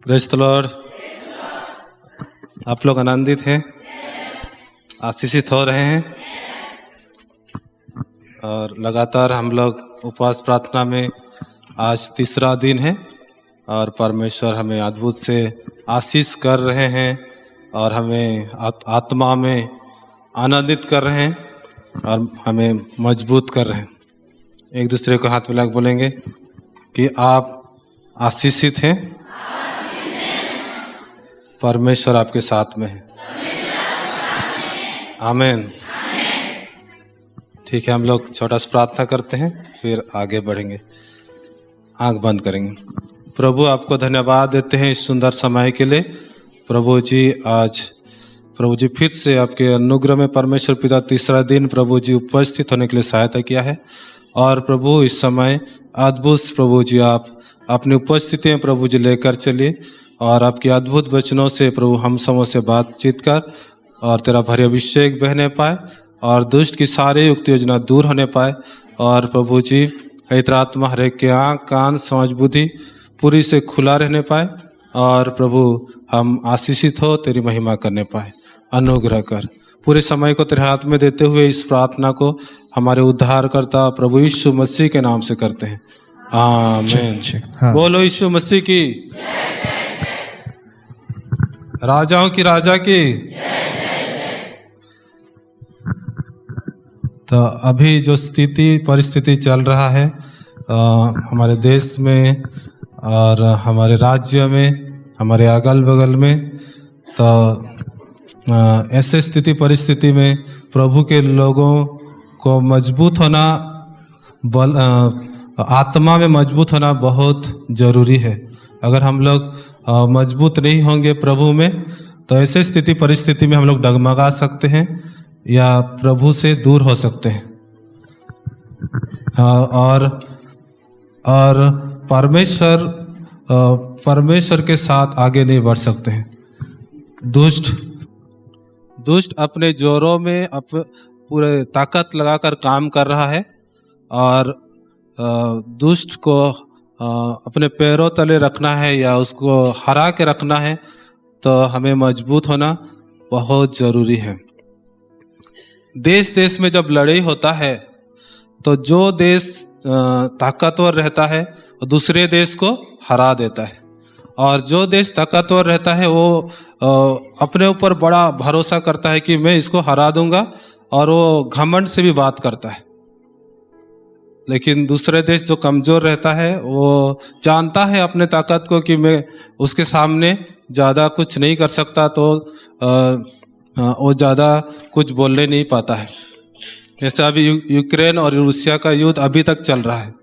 Praise the Lord. आप लोग आनंदित हैं, आशीषित हो रहे हैं और लगातार हम लोग उपवास प्रार्थना में आज तीसरा दिन है और परमेश्वर हमें अद्भुत से आशीष कर रहे हैं और हमें आत्मा में आनंदित कर रहे हैं और हमें मजबूत कर रहे हैं। एक दूसरे को हाथ मिला के बोलेंगे कि आप आशीषित हैं, परमेश्वर आपके साथ में है। आमीन। ठीक है, हम लोग छोटा सा प्रार्थना करते हैं फिर आगे बढ़ेंगे। आंख बंद करेंगे। प्रभु आपको धन्यवाद देते हैं इस सुंदर समय के लिए। प्रभु जी फिर से आपके अनुग्रह में परमेश्वर पिता तीसरा दिन प्रभु जी उपस्थित होने के लिए सहायता किया है और प्रभु इस समय अद्भुत प्रभु जी आप अपनी उपस्थिति में प्रभु जी लेकर चलिए और आपके अद्भुत वचनों से प्रभु हम सबों से बातचीत कर और तेरा भरे अभिषेक बहने पाए और दुष्ट की सारी युक्ति योजना दूर होने पाए और प्रभु जी पवित्र आत्मा हर एक के आँख कान समझ बुद्धि पूरी से खुला रहने पाए और प्रभु हम आशीषित हो तेरी महिमा करने पाए। अनुग्रह कर। पूरे समय को तेरे हाथ में देते हुए इस प्रार्थना को हमारे उद्धारकर्ता प्रभु यीशु मसीह के नाम से करते हैं। आमीन। हाँ। बोलो यीशु मसीह की, राजाओं की राजा की। तो अभी जो परिस्थिति चल रहा है हमारे देश में और हमारे राज्य में, हमारे अगल बगल में, तो ऐसे स्थिति परिस्थिति में प्रभु के लोगों को मजबूत होना, आत्मा में मजबूत होना बहुत ज़रूरी है। अगर हम लोग मजबूत नहीं होंगे प्रभु में तो ऐसे स्थिति परिस्थिति में हम लोग डगमगा सकते हैं या प्रभु से दूर हो सकते हैं और परमेश्वर के साथ आगे नहीं बढ़ सकते हैं। दुष्ट अपने जोरों में पूरे ताकत लगाकर काम कर रहा है और दुष्ट को अपने पैरों तले रखना है या उसको हरा के रखना है तो हमें मजबूत होना बहुत ज़रूरी है। देश देश में जब लड़ाई होता है तो जो देश ताकतवर रहता है वो दूसरे देश को हरा देता है और जो देश ताकतवर रहता है वो अपने ऊपर बड़ा भरोसा करता है कि मैं इसको हरा दूंगा और वो घमंड से भी बात करता है। लेकिन दूसरे देश जो कमज़ोर रहता है वो जानता है अपने ताकत को कि मैं उसके सामने ज़्यादा कुछ नहीं कर सकता, तो वो ज़्यादा कुछ बोलने नहीं पाता है। जैसे अभी यूक्रेन और रूसिया का युद्ध अभी तक चल रहा है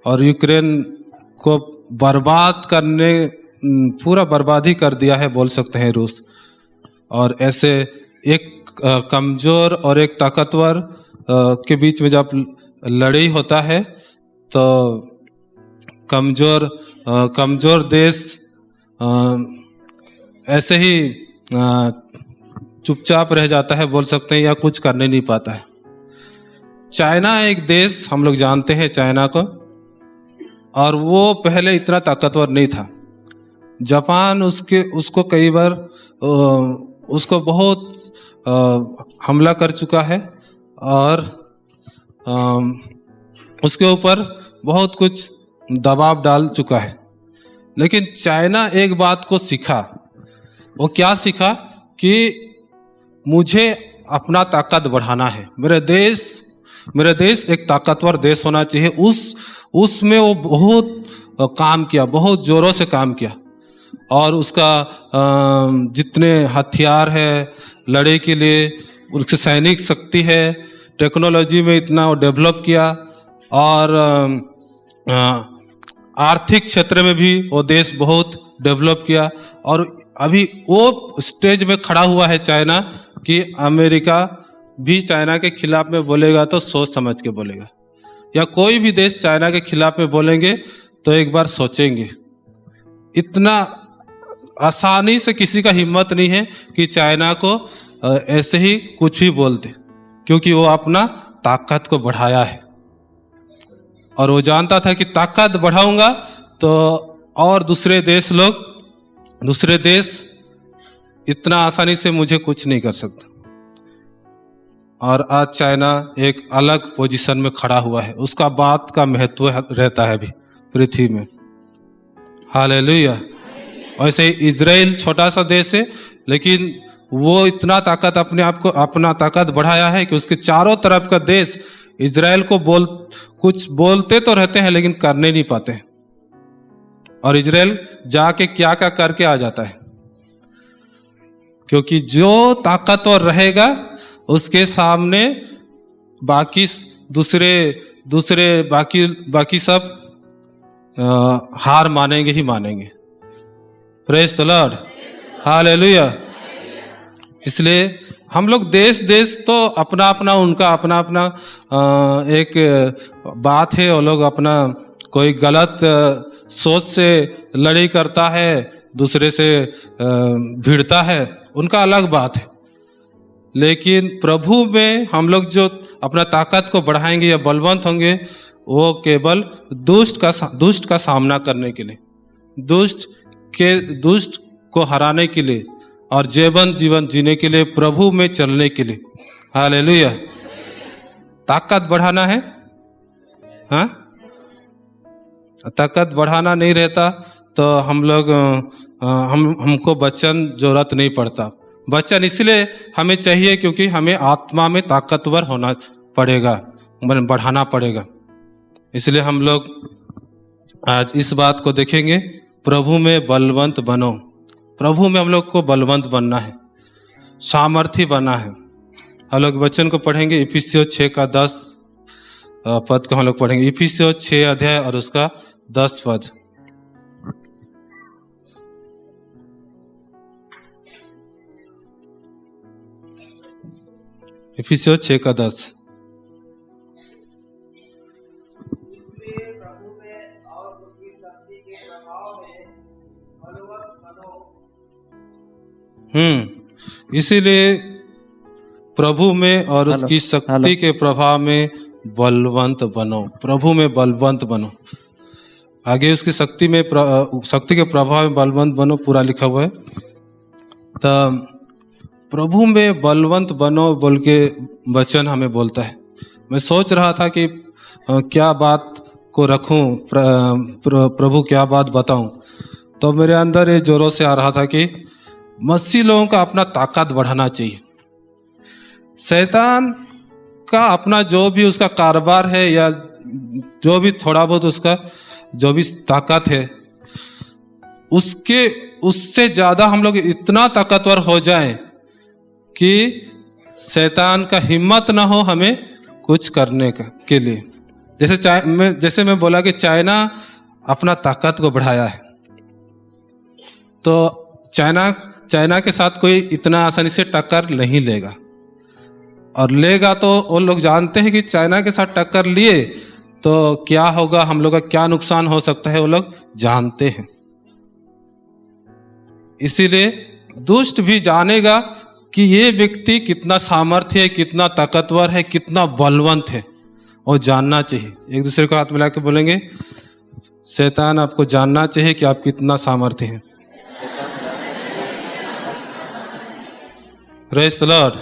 और यूक्रेन को पूरा बर्बादी कर दिया है बोल सकते हैं रूस। और ऐसे एक कमज़ोर और एक ताकतवर के बीच में जब लड़ाई होता है तो कमज़ोर देश ऐसे ही चुपचाप रह जाता है बोल सकते हैं या कुछ करने नहीं पाता है। चाइना एक देश हम लोग जानते हैं चाइना को, और वो पहले इतना ताकतवर नहीं था। जापान उसको कई बार उसको बहुत हमला कर चुका है और उसके ऊपर बहुत कुछ दबाव डाल चुका है। लेकिन चाइना एक बात को सीखा। वो क्या सीखा कि मुझे अपना ताकत बढ़ाना है, मेरा देश एक ताकतवर देश होना चाहिए। उसमें वो बहुत काम किया, बहुत ज़ोरों से काम किया और उसका जितने हथियार है लड़ाई के लिए, उसकी सैनिक शक्ति है, टेक्नोलॉजी में इतना वो डेवलप किया और आर्थिक क्षेत्र में भी वो देश बहुत डेवलप किया। और अभी वो स्टेज में खड़ा हुआ है चाइना कि अमेरिका भी चाइना के खिलाफ में बोलेगा तो सोच समझ के बोलेगा, या कोई भी देश चाइना के खिलाफ में बोलेंगे तो एक बार सोचेंगे। इतना आसानी से किसी का हिम्मत नहीं है कि चाइना को ऐसे ही कुछ भी बोल दे, क्योंकि वो अपना ताकत को बढ़ाया है और वो जानता था कि ताकत बढ़ाऊंगा तो और दूसरे देश लोग दूसरे देश इतना आसानी से मुझे कुछ नहीं कर सकता। और आज चाइना एक अलग पोजीशन में खड़ा हुआ है, उसका बात का महत्व रहता है अभी पृथ्वी में। हालेलुया। वैसे इजराइल छोटा सा देश है, लेकिन वो इतना ताकत अपना ताकत बढ़ाया है कि उसके चारों तरफ का देश इजराइल को कुछ बोलते तो रहते हैं लेकिन करने नहीं पाते। और इजराइल जाके क्या क्या करके आ जाता है, क्योंकि जो ताकतवर रहेगा उसके सामने बाकी बाकी सब हार मानेंगे ही मानेंगे। Praise the Lord, hallelujah. इसलिए हम लोग देश तो अपना अपना उनका अपना अपना एक बात है। वो लोग अपना कोई गलत सोच से लड़ाई करता है, दूसरे से भिड़ता है, उनका अलग बात है। लेकिन प्रभु में हम लोग जो अपना ताकत को बढ़ाएंगे या बलवंत होंगे, वो केवल दुष्ट का सामना करने के लिए, दुष्ट को हराने के लिए और जीवन जीने के लिए, प्रभु में चलने के लिए। हालेलुया। ताकत बढ़ाना है, हाँ, ताकत बढ़ाना नहीं रहता तो हम लोग हमको वचन जरूरत नहीं पड़ता। वचन इसलिए हमें चाहिए क्योंकि हमें आत्मा में ताकतवर होना पड़ेगा, बढ़ाना पड़ेगा। इसलिए हम लोग आज इस बात को देखेंगे, प्रभु में बलवंत बनो। प्रभु में हम लोग को बलवंत बनना है, सामर्थी बनना है। हम लोग वचन को पढ़ेंगे, इफिसियों 6 का 10 पद को हम लोग पढ़ेंगे। इफिसियों 6 अध्याय और उसका 10 पद। इफिसियों 6 का 10। इसीलिए प्रभु में और उसकी शक्ति के प्रभाव में बलवंत बनो। प्रभु में बलवंत बनो। आगे उसकी शक्ति के प्रभाव में बलवंत बनो पूरा लिखा हुआ है। तो प्रभु में बलवंत बनो बोल के वचन हमें बोलता है। मैं सोच रहा था कि क्या बात को रखूं, प्रभु क्या बात बताऊं। तो मेरे अंदर ये जोरों से आ रहा था कि मसीह लोगों का अपना ताकत बढ़ाना चाहिए। शैतान का अपना जो भी उसका कारोबार है या जो भी थोड़ा बहुत उसका जो भी ताकत है, उससे ज्यादा हम लोग इतना ताकतवर हो जाएं कि शैतान का हिम्मत ना हो हमें कुछ करने के लिए। जैसे मैं बोला कि चाइना अपना ताकत को बढ़ाया है, तो चाइना के साथ कोई इतना आसानी से टक्कर नहीं लेगा। और लेगा तो वो लोग जानते हैं कि चाइना के साथ टक्कर लिए तो क्या होगा, हम लोग का क्या नुकसान हो सकता है, वो लोग जानते हैं। इसीलिए दुष्ट भी जानेगा कि ये व्यक्ति कितना सामर्थ्य है, कितना ताकतवर है, कितना बलवंत है, और जानना चाहिए। एक दूसरे को हाथ मिला के बोलेंगे, शैतान आपको जानना चाहिए कि आप कितना सामर्थ्य हैं। Praise the Lord,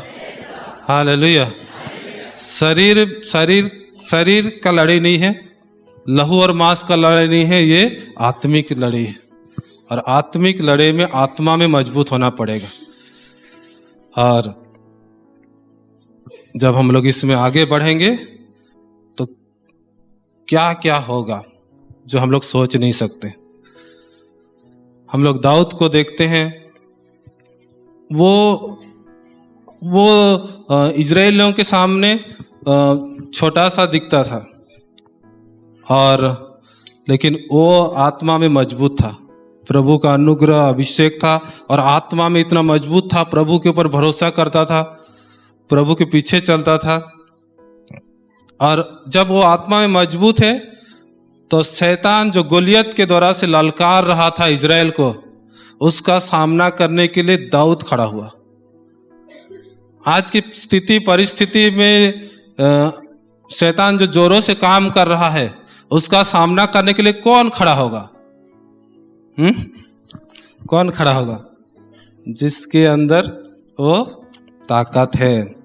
hallelujah. शरीर का लड़ाई नहीं है, लहू और मांस का लड़ाई नहीं है, ये आत्मिक लड़ाई है। और आत्मिक लड़ाई में आत्मा में मजबूत होना पड़ेगा। और जब हम लोग इसमें आगे बढ़ेंगे तो क्या क्या होगा जो हम लोग सोच नहीं सकते। हम लोग दाऊद को देखते हैं, वो इजराइलियों के सामने छोटा सा दिखता था, और लेकिन वो आत्मा में मजबूत था। प्रभु का अनुग्रह अभिषेक था और आत्मा में इतना मजबूत था, प्रभु के ऊपर भरोसा करता था, प्रभु के पीछे चलता था। और जब वो आत्मा में मजबूत है तो शैतान जो गोलियत के द्वारा से ललकार रहा था इजराइल को, उसका सामना करने के लिए दाऊद खड़ा हुआ। आज की परिस्थिति में शैतान जो जोरों से काम कर रहा है, उसका सामना करने के लिए कौन खड़ा होगा? कौन खड़ा होगा? जिसके अंदर वो ताकत है।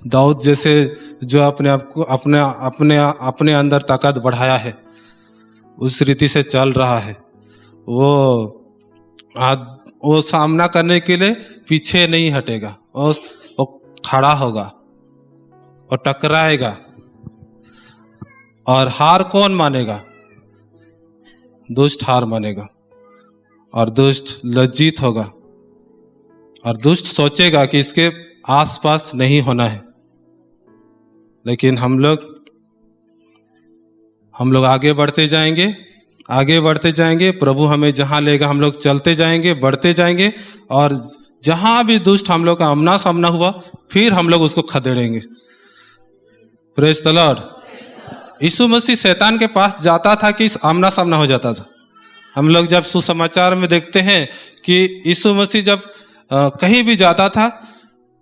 दाऊद जैसे जो अपने आप को अपने अंदर ताकत बढ़ाया है, उस रीति से चल रहा है, वो सामना करने के लिए पीछे नहीं हटेगा, वो खड़ा होगा और टकराएगा। और हार कौन मानेगा? दुष्ट हार मानेगा और दुष्ट लज्जित होगा और दुष्ट सोचेगा कि इसके आसपास नहीं होना है। लेकिन हम लोग आगे बढ़ते जाएंगे। प्रभु हमें जहां लेगा हम लोग चलते जाएंगे, बढ़ते जाएंगे, और जहां भी दुष्ट हम लोग का आमना सामना हुआ, फिर हम लोग उसको खदेड़ेंगे। Praise the Lord. Yeshu Masih शैतान के पास जाता था कि आमना सामना हो जाता था। हम लोग जब सुसमाचार में देखते हैं कि यीशु मसीह जब कहीं भी जाता था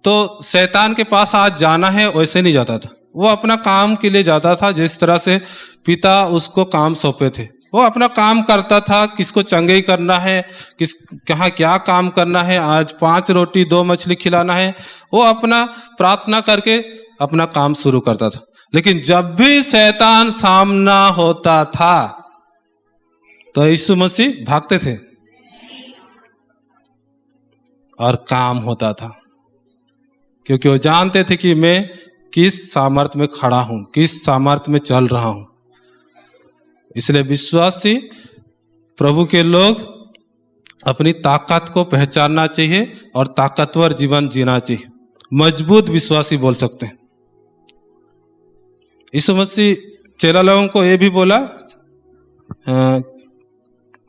तो शैतान के पास आज जाना है वैसे नहीं जाता था। वो अपना काम के लिए जाता था, जिस तरह से पिता उसको काम सौंपे थे वो अपना काम करता था। किसको चंगाई करना है, कहाँ क्या काम करना है, आज 5 रोटी 2 मछली खिलाना है, वो अपना प्रार्थना करके अपना काम शुरू करता था। लेकिन जब भी शैतान सामना होता था तो यीशु मसीह भागते थे और काम होता था, क्योंकि वो जानते थे कि मैं किस सामर्थ्य में खड़ा हूं, किस सामर्थ्य में चल रहा हूं। इसलिए विश्वासी प्रभु के लोग अपनी ताकत को पहचानना चाहिए और ताकतवर जीवन जीना चाहिए। मजबूत विश्वासी बोल सकते हैं। यीशु मसीह चेला लोगों को ये भी बोला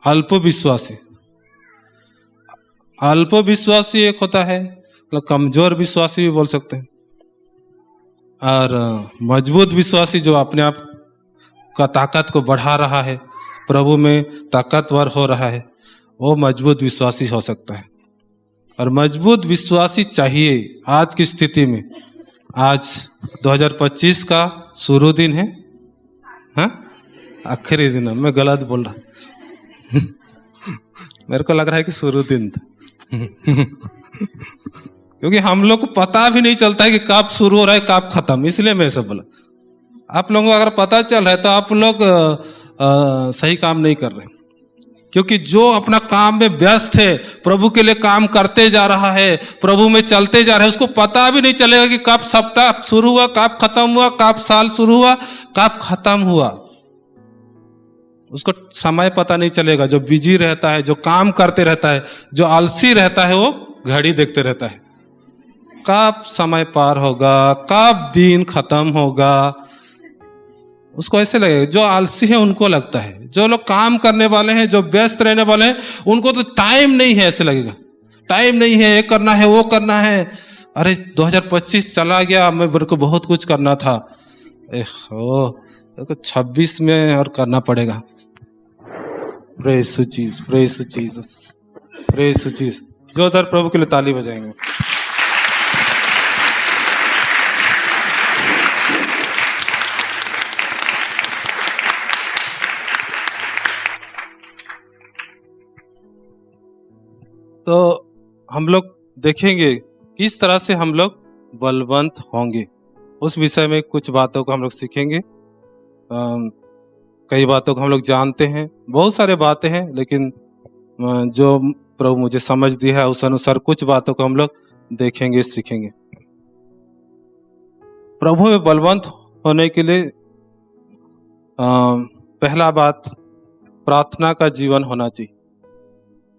अल्प विश्वासी एक होता है, मतलब कमजोर विश्वासी भी बोल सकते हैं, और मजबूत विश्वासी जो अपने आप का ताकत को बढ़ा रहा है, प्रभु में ताकतवर हो रहा है, वो मजबूत विश्वासी हो सकता है। और मजबूत विश्वासी चाहिए आज की स्थिति में। आज 2025 का शुरू दिन है, हाँ आखिरी दिन है, मैं गलत बोल रहा मेरे को लग रहा है कि शुरू दिन था क्योंकि हम लोग को पता भी नहीं चलता है कि कब शुरू हो रहा है कब खत्म, इसलिए मैं ऐसा बोला। आप लोगों को अगर पता चल रहा है तो आप लोग सही काम नहीं कर रहे, क्योंकि जो अपना काम में व्यस्त है, प्रभु के लिए काम करते जा रहा है, प्रभु में चलते जा रहा है, उसको पता भी नहीं चलेगा कि कब सप्ताह शुरू हुआ, कब खत्म हुआ, कब साल शुरू हुआ, कब खत्म हुआ। उसको समय पता नहीं चलेगा। जो बिजी रहता है, जो काम करते रहता है, जो आलसी रहता है, वो घड़ी देखते रहता है कब समय पार होगा, कब दिन खत्म होगा। उसको ऐसे लगेगा। जो आलसी है उनको लगता है, जो लोग काम करने वाले हैं, जो व्यस्त रहने वाले हैं, उनको तो टाइम नहीं है, ऐसे लगेगा टाइम नहीं है, ये करना है वो करना है। अरे 2025 चला गया, मेरे को बहुत कुछ करना था, 26 में और करना पड़ेगा। Praise Jesus, praise Jesus, praise Jesus. जो उधर प्रभु के लिए ताली बजाएंगे। तो हम लोग देखेंगे किस तरह से हम लोग बलवंत होंगे, उस विषय में कुछ बातों को हम लोग सीखेंगे। कई बातों को हम लोग जानते हैं, बहुत सारे बातें हैं, लेकिन जो प्रभु मुझे समझ दिया है उस अनुसार कुछ बातों को हम लोग देखेंगे, सीखेंगे। प्रभु में बलवंत होने के लिए पहला बात प्रार्थना का जीवन होना चाहिए।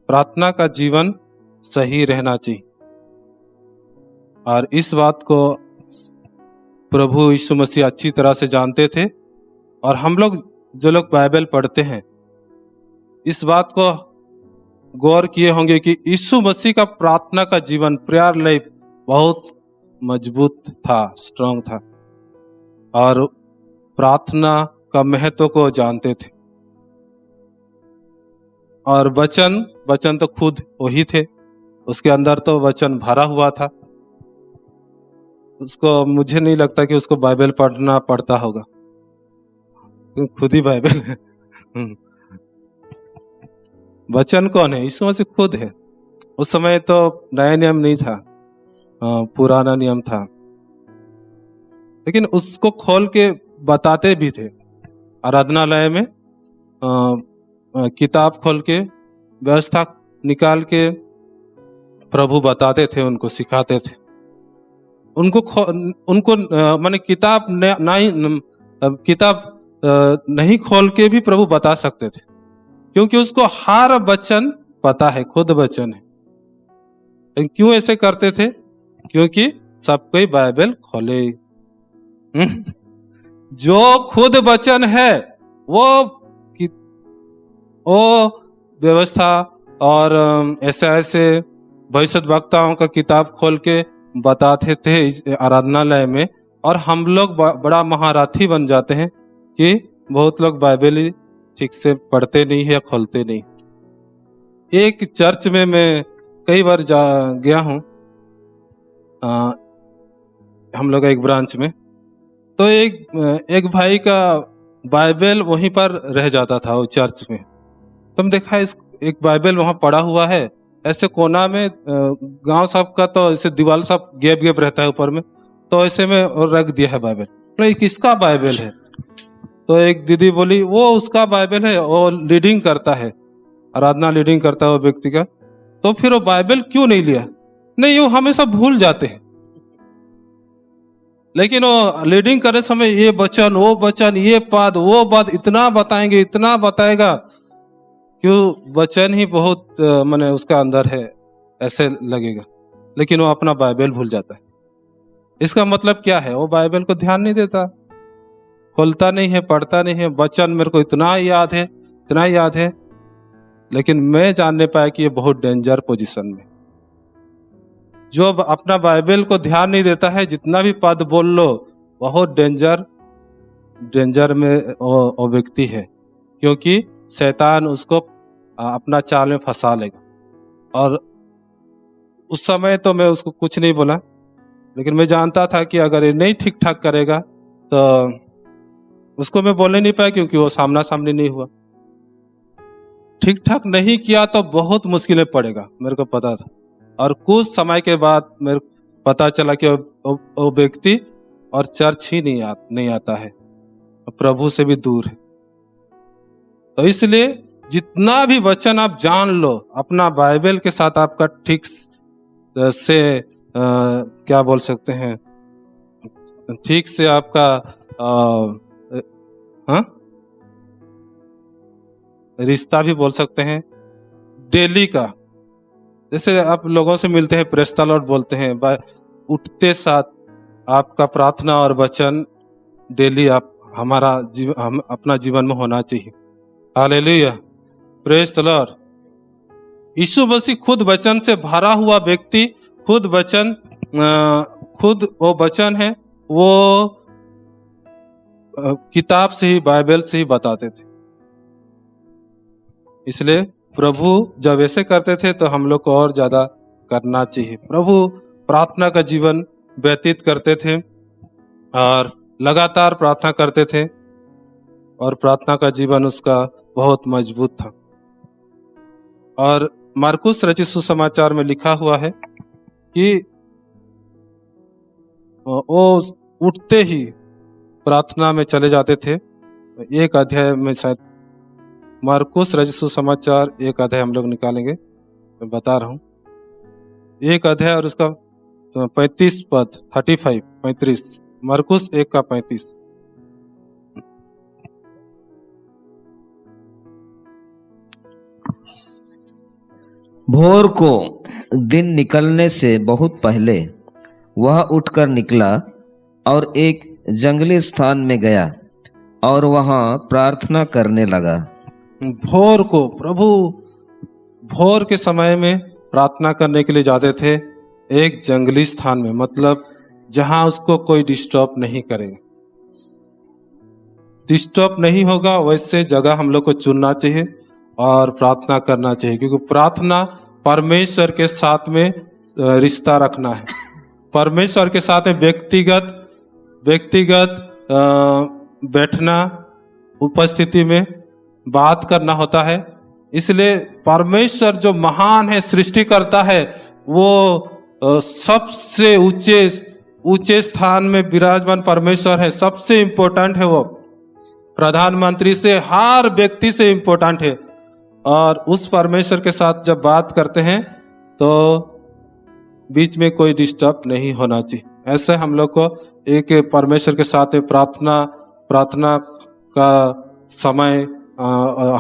प्रार्थना का जीवन सही रहना चाहिए, और इस बात को प्रभु यीशु मसीह अच्छी तरह से जानते थे। और हम लोग जो लोग बाइबल पढ़ते हैं, इस बात को गौर किए होंगे कि यीशु मसीह का प्रार्थना का जीवन, प्रेयर लाइफ बहुत मजबूत था, स्ट्रांग था, और प्रार्थना का महत्व को जानते थे। और वचन तो खुद वही थे, उसके अंदर तो वचन भरा हुआ था। उसको मुझे नहीं लगता कि उसको बाइबल पढ़ना पड़ता होगा, खुद ही बाइबल है। वचन कौन है? यीशु मसीह खुद है। उस समय तो नया नियम नहीं था, पुराना नियम था, लेकिन उसको खोल के बताते भी थे। आराधनालय में किताब खोल के, व्यवस्था निकाल के प्रभु बताते थे, उनको सिखाते थे। उनको माने किताब नहीं खोल के भी प्रभु बता सकते थे, क्योंकि उसको हर वचन पता है, खुद वचन है। लेकिन क्यों ऐसे करते थे? क्योंकि सब कोई बाइबल खोले। जो खुद वचन है वो व्यवस्था और ऐसे भविष्य वक्ताओं का किताब खोल के बताते थे आराधनालय में, और हम लोग बड़ा महारथी बन जाते हैं कि बहुत लोग बाइबल ही ठीक से पढ़ते नहीं है या खोलते नहीं। एक चर्च में मैं कई बार गया हूँ, हम लोग एक ब्रांच में, तो एक भाई का बाइबल वहीं पर रह जाता था, वो चर्च में। तुम देखा एक बाइबल वहां पड़ा हुआ है ऐसे कोना में, गांव साहब का तो ऐसे दीवार सब गैप रहता है ऊपर में, तो ऐसे में और रख दिया है बाइबल। तो किसका बाइबल है? तो एक दीदी बोली वो उसका बाइबल है, वो लीडिंग करता है, आराधना लीडिंग करता है वो व्यक्ति का। तो फिर वो बाइबल क्यों नहीं लिया? नहीं, वो हमेशा भूल जाते हैं, लेकिन वो लीडिंग करने समय ये वचन, वो वचन, ये पद, वो पद इतना बताएंगे, इतना बताएगा, क्यों वचन ही बहुत माने उसका अंदर है ऐसे लगेगा, लेकिन वो अपना बाइबल भूल जाता है। इसका मतलब क्या है? वो बाइबल को ध्यान नहीं देता, खोलता नहीं है, पढ़ता नहीं है। वचन मेरे को इतना याद है, इतना याद है, लेकिन मैं जानने पाया कि ये बहुत डेंजर पोजीशन में। जो अपना बाइबल को ध्यान नहीं देता है, जितना भी पद बोल लो, बहुत डेंजर में वो व्यक्ति है, क्योंकि शैतान उसको अपना चाल में फंसा लेगा। और उस समय तो मैं उसको कुछ नहीं बोला, लेकिन मैं जानता था कि अगर ये नहीं ठीक ठाक करेगा तो उसको मैं बोलने नहीं पाया, क्योंकि वो सामना सामनी नहीं हुआ। ठीक ठाक नहीं किया तो बहुत मुश्किलें पड़ेगा, मेरे को पता था। और कुछ समय के बाद मेरे पता चला कि वो व्यक्ति और चर्च ही नहीं आता है, प्रभु से भी दूर है। तो इसलिए जितना भी वचन आप जान लो, अपना बाइबल के साथ आपका ठीक से क्या बोल सकते हैं, ठीक से आपका रिश्ता भी बोल सकते हैं डेली का। जैसे आप लोगों से मिलते हैं, प्रेज द लॉर्ड बोलते हैं, उठते साथ आपका प्रार्थना और वचन डेली हम अपना जीवन में होना चाहिए। Hallelujah, praise the Lord. Yeshu Masih खुद वचन से भरा हुआ व्यक्ति, खुद वो वचन है, वो किताब से ही, बाइबल से ही बताते थे। इसलिए प्रभु जब ऐसे करते थे तो हम लोग को और ज्यादा करना चाहिए। प्रभु प्रार्थना का जीवन व्यतीत करते थे और लगातार प्रार्थना करते थे, और प्रार्थना का जीवन उसका बहुत मजबूत था। और मार्कुस रचित सुसमाचार में लिखा हुआ है कि वो उठते ही प्रार्थना में चले जाते थे। एक अध्याय में शायद मार्कुस रचित सुसमाचार एक अध्याय हम लोग निकालेंगे, मैं बता रहा हूँ, एक अध्याय और उसका 35 पद, 35 मार्कुस 1 का 35। भोर को दिन निकलने से बहुत पहले वह उठकर निकला और एक जंगली स्थान में गया और वहां प्रार्थना करने लगा। भोर को प्रभु भोर के समय में प्रार्थना करने के लिए जाते थे एक जंगली स्थान में, मतलब जहां उसको कोई डिस्टर्ब नहीं करेगा। डिस्टर्ब नहीं होगा वैसे जगह हम लोग को चुनना चाहिए और प्रार्थना करना चाहिए, क्योंकि प्रार्थना परमेश्वर के साथ में रिश्ता रखना है। परमेश्वर के साथ में व्यक्तिगत बैठना, उपस्थिति में बात करना होता है, इसलिए परमेश्वर जो महान है, सृष्टिकर्ता है, वो सबसे ऊंचे स्थान में विराजमान परमेश्वर है, सबसे इम्पोर्टेंट है। वो प्रधानमंत्री से हर व्यक्ति से इम्पोर्टेंट है। और उस परमेश्वर के साथ जब बात करते हैं तो बीच में कोई डिस्टर्ब नहीं होना चाहिए। ऐसे हम लोग को एक परमेश्वर के साथ प्रार्थना का समय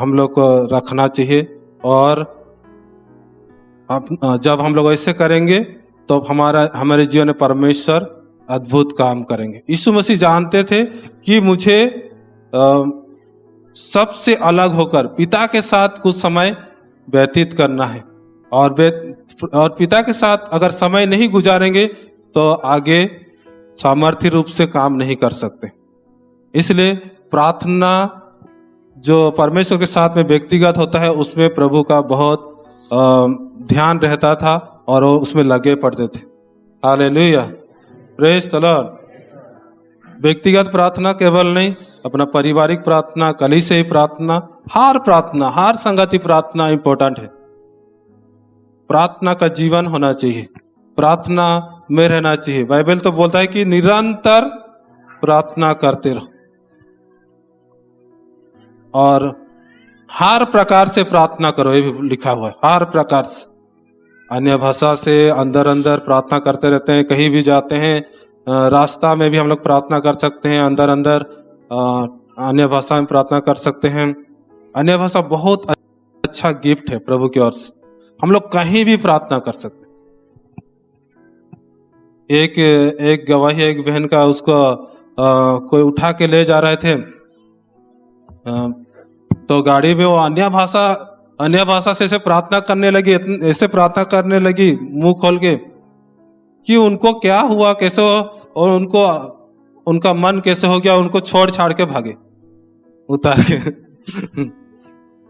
हम लोग को रखना चाहिए। और जब हम लोग ऐसे करेंगे तो हमारे जीवन में परमेश्वर अद्भुत काम करेंगे। यीशु मसीह जानते थे कि मुझे सबसे अलग होकर पिता के साथ कुछ समय व्यतीत करना है, और पिता के साथ अगर समय नहीं गुजारेंगे तो आगे सामर्थ्य रूप से काम नहीं कर सकते। इसलिए प्रार्थना जो परमेश्वर के साथ में व्यक्तिगत होता है, उसमें प्रभु का बहुत ध्यान रहता था और वो उसमें लगे पड़ते थे। Hallelujah, praise the Lord. व्यक्तिगत प्रार्थना केवल नहीं, अपना पारिवारिक प्रार्थना, कलीसियाई प्रार्थना, हर संगति प्रार्थना इंपॉर्टेंट है। प्रार्थना का जीवन होना चाहिए, प्रार्थना में रहना चाहिए। बाइबल तो बोलता है कि निरंतर प्रार्थना करते रहो, और हर प्रकार से प्रार्थना करो, ये भी लिखा हुआ है, हर प्रकार से। अन्य भाषा से अंदर प्रार्थना करते रहते हैं, कहीं भी जाते हैं, रास्ता में भी हम लोग प्रार्थना कर सकते हैं, अंदर अन्य भाषा में प्रार्थना कर सकते हैं। अन्य भाषा बहुत अच्छा गिफ्ट है प्रभु की ओर से, हम लोग कहीं भी प्रार्थना कर सकते हैं। एक गवाही, एक बहन का, उसको कोई उठा के ले जा रहे थे, तो गाड़ी में वो अन्य भाषा से ऐसे प्रार्थना करने लगी मुंह खोल के, कि उनको क्या हुआ, कैसे हो, और उनका मन कैसे हो गया, उनको छोड़ छाड़ के भागे उतार के।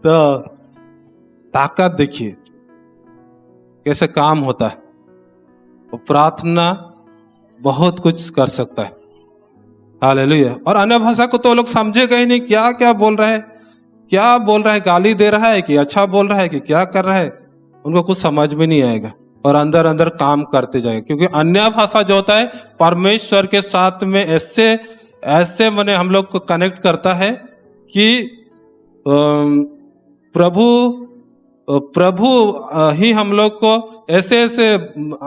तो ताकत देखिए कैसे काम होता है। और प्रार्थना बहुत कुछ कर सकता है। हालेलुया। और अन्य भाषा को तो लोग समझेगा ही नहीं, क्या बोल रहा है, गाली दे रहा है कि अच्छा बोल रहा है कि क्या कर रहा है, उनको कुछ समझ में नहीं आएगा, और अंदर काम करते जाएगा। क्योंकि अन्य भाषा जो होता है परमेश्वर के साथ में ऐसे मने हम लोग को कनेक्ट करता है कि प्रभु ही हम लोग को ऐसे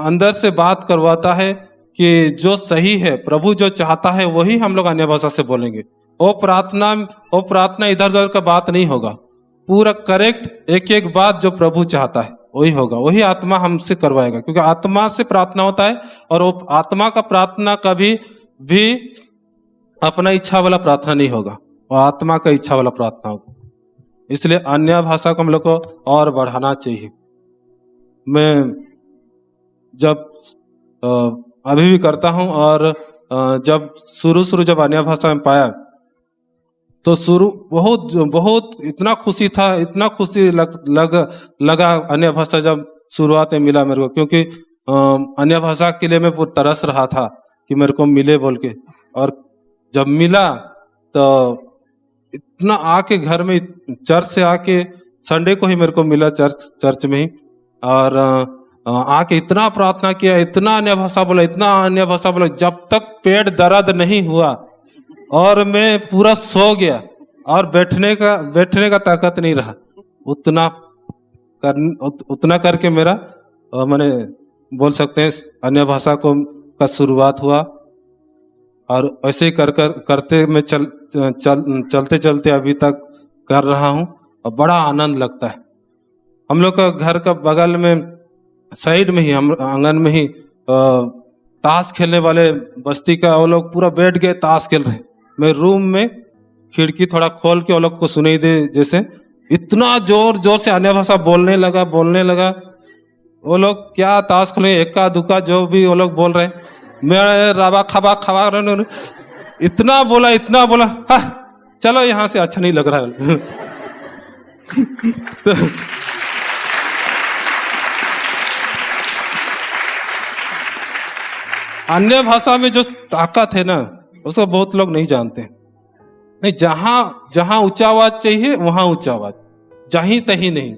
अंदर से बात करवाता है कि जो सही है, प्रभु जो चाहता है वही हम लोग अन्य भाषा से बोलेंगे। वो प्रार्थना इधर उधर का बात नहीं होगा, पूरा करेक्ट एक बात जो प्रभु चाहता है वही होगा, वही आत्मा हमसे करवाएगा। क्योंकि आत्मा से प्रार्थना होता है, और वो आत्मा का प्रार्थना कभी भी अपना इच्छा वाला प्रार्थना नहीं होगा, वो आत्मा का इच्छा वाला प्रार्थना होगा। इसलिए अन्य भाषा को हम लोग को और बढ़ाना चाहिए। मैं जब अभी भी करता हूं, और जब शुरू जब अन्य भाषा में पाया तो बहुत इतना खुशी लगा अन्य भाषा जब शुरुआत में मिला मेरे को। क्योंकि अन्य भाषा के लिए मैं तरस रहा था कि मेरे को मिले बोल के, और जब मिला तो इतना आके घर में, चर्च से आके, संडे को ही मेरे को मिला चर्च में ही, और आके इतना प्रार्थना किया, इतना अन्य भाषा बोला, जब तक पेट दर्द नहीं हुआ और मैं पूरा सो गया, और बैठने का ताकत नहीं रहा। उतना करके मेरा मैंने बोल सकते हैं अन्य भाषा का शुरुआत हुआ। और ऐसे ही करते मैं चलते अभी तक कर रहा हूँ, और बड़ा आनंद लगता है। हम लोग का घर का बगल में, साइड में ही, हम आंगन में ही ताश खेलने वाले बस्ती का वो लोग पूरा बैठ गए, ताश खेल रहे हैं। मैं रूम में खिड़की थोड़ा खोल के वो लोग को सुनाई दे, जैसे इतना जोर से अन्य भाषा बोलने लगा। वो लोग क्या ताश खेले, एक्का दुक्का जो भी वो लोग बोल रहे हैं, मैं रवा खबा इतना बोला, हाँ चलो यहाँ से, अच्छा नहीं लग रहा है। तो अन्य भाषा में जो ताकत है ना, उसको बहुत लोग नहीं जानते। नहीं, जहां ऊंचा आवाज चाहिए वहां ऊंचा आवाज, जहीं तहीं नहीं,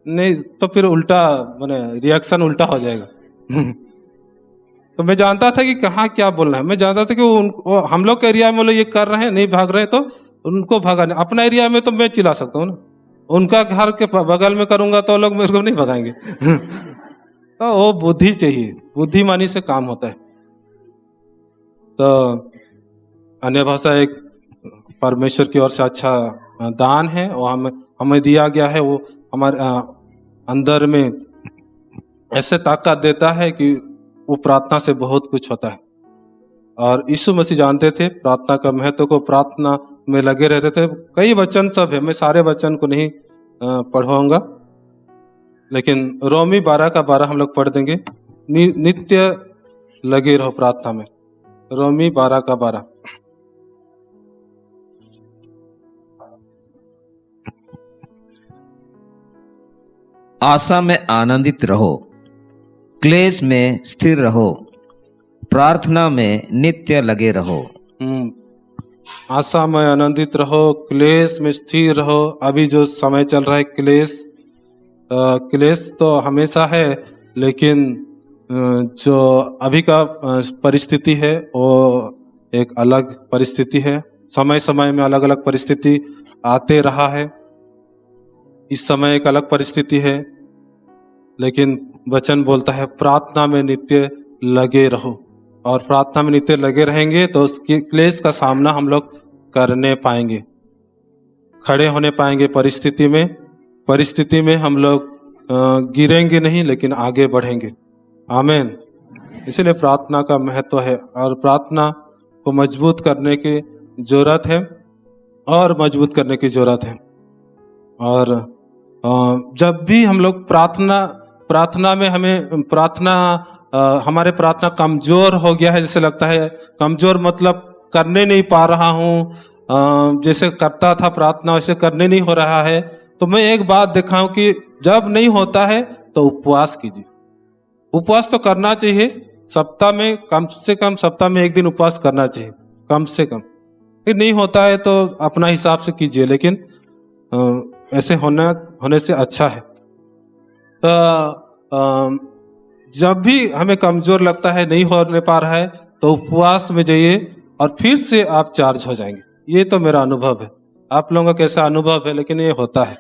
नहीं तो फिर उल्टा माने रिएक्शन उल्टा हो जाएगा। तो मैं जानता था कि कहाँ क्या बोलना है। मैं जानता था कि हम लोग के एरिया में वो लोग ये कर रहे हैं, नहीं भाग रहे, तो उनको भगाने। अपना एरिया में तो मैं चिल्ला सकता हूँ ना, उनका घर के बगल में करूंगा तो लोग मेरे को नहीं भगाएंगे। तो वो बुद्धि चाहिए, बुद्धिमानी से काम होता है। तो अन्य भाषा एक परमेश्वर की ओर से अच्छा दान है, वो हमें दिया गया है। वो हमारे अंदर में ऐसे ताकत देता है कि वो प्रार्थना से बहुत कुछ होता है। और यीशु मसीह जानते थे प्रार्थना का महत्व को, प्रार्थना में लगे रहते थे। कई वचन सब है, मैं सारे वचन को नहीं पढ़वाऊंगा, लेकिन रोमी 12 हम लोग पढ़ देंगे। नित्य लगे रहो प्रार्थना में, रोमी 12 आशा में आनंदित रहो, क्लेश में स्थिर रहो, प्रार्थना में नित्य लगे रहो। आशा में आनंदित रहो, क्लेश में स्थिर रहो। अभी जो समय चल रहा है क्लेश तो हमेशा है, लेकिन जो अभी का परिस्थिति है वो एक अलग परिस्थिति है। समय समय में अलग अलग परिस्थिति आते रहा है। इस समय एक अलग परिस्थिति है, लेकिन वचन बोलता है प्रार्थना में नित्य लगे रहो। और प्रार्थना में नित्य लगे रहेंगे तो उसके क्लेश का सामना हम लोग करने पाएंगे, खड़े होने पाएंगे। परिस्थिति में हम लोग गिरेंगे नहीं, लेकिन आगे बढ़ेंगे। आमीन। इसलिए प्रार्थना का महत्व है, और प्रार्थना को मजबूत करने की जरूरत है, और मजबूत करने की जरूरत है। और जब भी हम लोग प्रार्थना में हमारे प्रार्थना कमजोर हो गया है, जैसे लगता है कमजोर मतलब करने नहीं पा रहा हूँ, जैसे करता था प्रार्थना वैसे करने नहीं हो रहा है, तो मैं एक बात देखा हूँ कि जब नहीं होता है तो उपवास कीजिए। उपवास तो करना चाहिए, सप्ताह में कम से कम सप्ताह में 1 दिन उपवास करना चाहिए कम से कम। फिर नहीं होता है तो अपना हिसाब से कीजिए, लेकिन ऐसे होने से अच्छा है। तो जब भी हमें कमजोर लगता है, नहीं होने पा रहा है, तो उपवास में जाइए और फिर से आप चार्ज हो जाएंगे। ये तो मेरा अनुभव है, आप लोगों का कैसा अनुभव है, लेकिन ये होता है।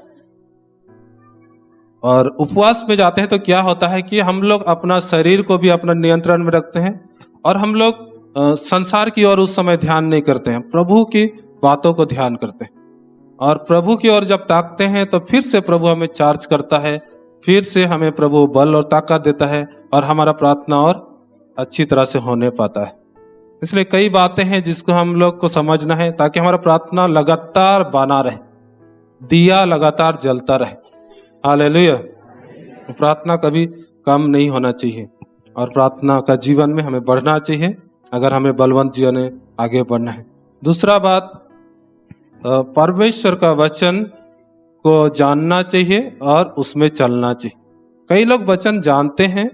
और उपवास में जाते हैं तो क्या होता है कि हम लोग अपना शरीर को भी अपना नियंत्रण में रखते हैं, और हम लोग संसार की ओर उस समय ध्यान नहीं करते हैं, प्रभु की बातों को ध्यान करते हैं। और प्रभु की ओर जब ताकते हैं तो फिर से प्रभु हमें चार्ज करता है, फिर से हमें प्रभु बल और ताकत देता है, और हमारा प्रार्थना और अच्छी तरह से होने पाता है। इसलिए कई बातें हैं जिसको हम लोग को समझना है, ताकि हमारा प्रार्थना लगातार बना रहे, दिया लगातार जलता रहे। हालेलुया। प्रार्थना कभी कम नहीं होना चाहिए, और प्रार्थना का जीवन में हमें बढ़ना चाहिए, अगर हमें बलवंत जीवन में आगे बढ़ना है। दूसरा बात, परमेश्वर का वचन को जानना चाहिए और उसमें चलना चाहिए। कई लोग वचन जानते हैं,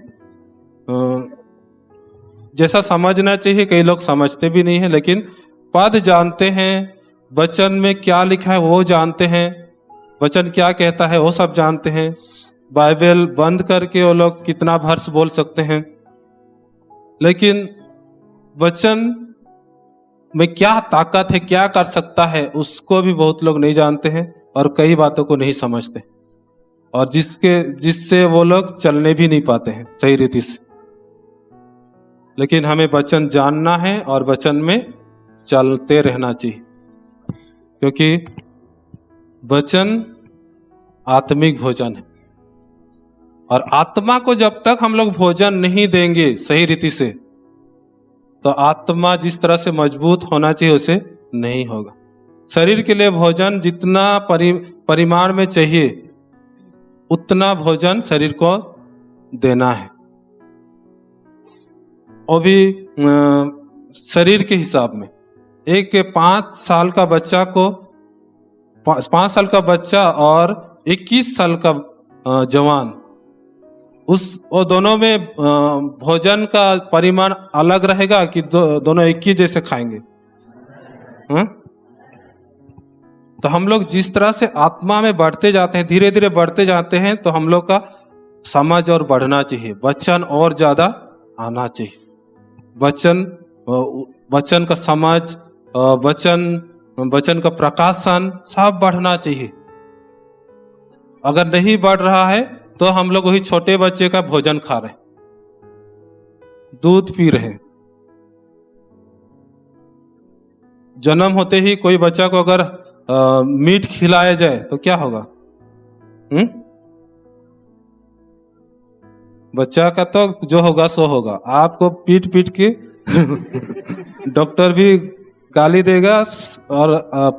जैसा समझना चाहिए, कई लोग समझते भी नहीं है, लेकिन पद जानते हैं, वचन में क्या लिखा है वो जानते हैं, वचन क्या कहता है वो सब जानते हैं। बाइबल बंद करके वो लोग कितना वर्ष बोल सकते हैं, लेकिन वचन में क्या ताकत है, क्या कर सकता है, उसको भी बहुत लोग नहीं जानते हैं, और कई बातों को नहीं समझते, और जिससे वो लोग चलने भी नहीं पाते हैं सही रीति से। लेकिन हमें वचन जानना है और वचन में चलते रहना चाहिए, क्योंकि वचन आत्मिक भोजन है, और आत्मा को जब तक हम लोग भोजन नहीं देंगे सही रीति से, तो आत्मा जिस तरह से मजबूत होना चाहिए उसे नहीं होगा। शरीर के लिए भोजन जितना परिमाण में चाहिए उतना भोजन शरीर को देना है, वो भी शरीर के हिसाब में। एक 5 साल का बच्चा को 5 साल का बच्चा और 21 साल का जवान, वो दोनों में भोजन का परिमाण अलग रहेगा कि दोनों एक ही जैसे खाएंगे? तो हम लोग जिस तरह से आत्मा में बढ़ते जाते हैं, धीरे धीरे बढ़ते जाते हैं, तो हम लोग का समझ और बढ़ना चाहिए, वचन और ज्यादा आना चाहिए। वचन का समझ, वचन का प्रकाशन सब बढ़ना चाहिए। अगर नहीं बढ़ रहा है तो हम लोग वही छोटे बच्चे का भोजन खा रहे हैं, दूध पी रहे हैं। जन्म होते ही कोई बच्चा को अगर मीट खिलाया जाए तो क्या होगा? बच्चा का तो जो होगा सो होगा। आपको पीट पीट के डॉक्टर भी गाली देगा और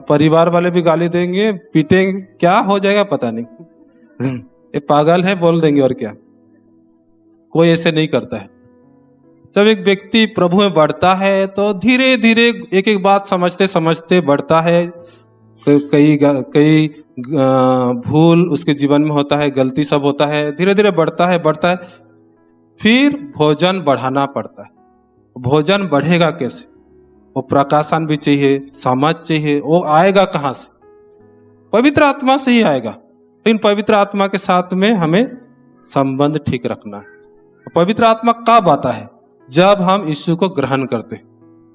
परिवार वाले भी गाली देंगे, पीटेंगे, क्या हो जाएगा पता नहीं। ये पागल है बोल देंगे, और क्या। कोई ऐसे नहीं करता है। जब एक व्यक्ति प्रभु में बढ़ता है तो धीरे धीरे एक एक बात समझते समझते बढ़ता है। कई भूल उसके जीवन में होता है, गलती सब होता है, धीरे धीरे बढ़ता है। फिर भोजन बढ़ाना पड़ता है। भोजन बढ़ेगा कैसे? वो प्रकाशन भी चाहिए, समझ चाहिए। वो आएगा कहाँ से? पवित्र आत्मा से ही आएगा। लेकिन पवित्र आत्मा के साथ में हमें संबंध ठीक रखना है। पवित्र आत्मा कब आता है? जब हम यीशु को ग्रहण करते हैं,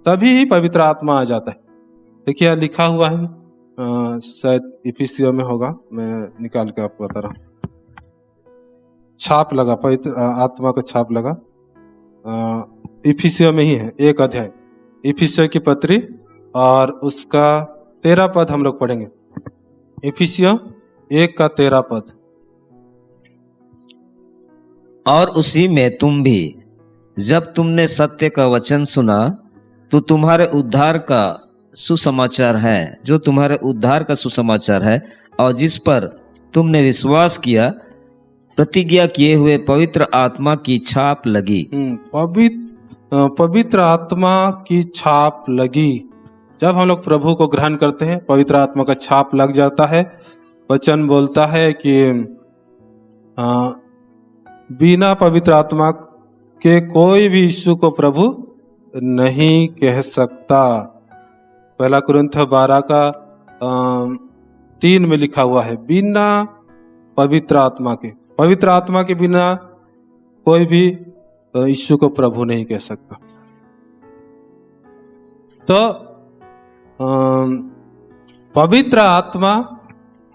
तभी ही पवित्र आत्मा आ जाता है। देखिए यहाँ लिखा हुआ है, शायद इफिसियों में होगा, मैं निकाल के आपको बता रहा हूँ। छाप लगा, पवित्र आत्मा का छाप लगा, इफिसियों में ही है, 1 अध्याय इफिसियों की पत्री, और उसका 13 पद हम लोग पढ़ेंगे। इफिसियों 1 का 13 पद। और उसी में तुम भी, जब तुमने सत्य का वचन सुना, तो तुम्हारे उद्धार का सुसमाचार है, जो तुम्हारे उद्धार का सुसमाचार है, और जिस पर तुमने विश्वास किया, प्रतिज्ञा किए हुए पवित्र आत्मा की छाप लगी। पवित्र आत्मा की छाप लगी। जब हम लोग प्रभु को ग्रहण करते हैं, पवित्र आत्मा का छाप लग जाता है। वचन बोलता है कि बिना पवित्र आत्मा के कोई भी यीशु को प्रभु नहीं कह सकता। 1 कुरिन्थियों 12 का 3 में लिखा हुआ है, बिना पवित्र आत्मा के, पवित्र आत्मा के बिना कोई भी यीशु को प्रभु नहीं कह सकता। तो पवित्र आत्मा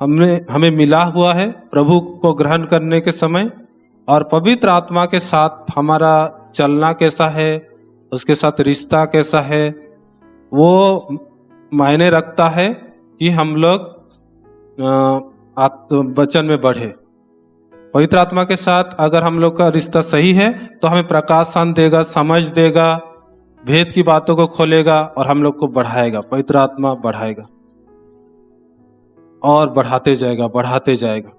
हमें मिला हुआ है प्रभु को ग्रहण करने के समय, और पवित्र आत्मा के साथ हमारा चलना कैसा है, उसके साथ रिश्ता कैसा है, वो मायने रखता है कि हम लोग वचन में बढ़े। पवित्र आत्मा के साथ अगर हम लोग का रिश्ता सही है तो हमें प्रकाशन देगा, समझ देगा, भेद की बातों को खोलेगा और हम लोग को बढ़ाएगा। पवित्र आत्मा बढ़ाएगा और बढ़ाते जाएगा।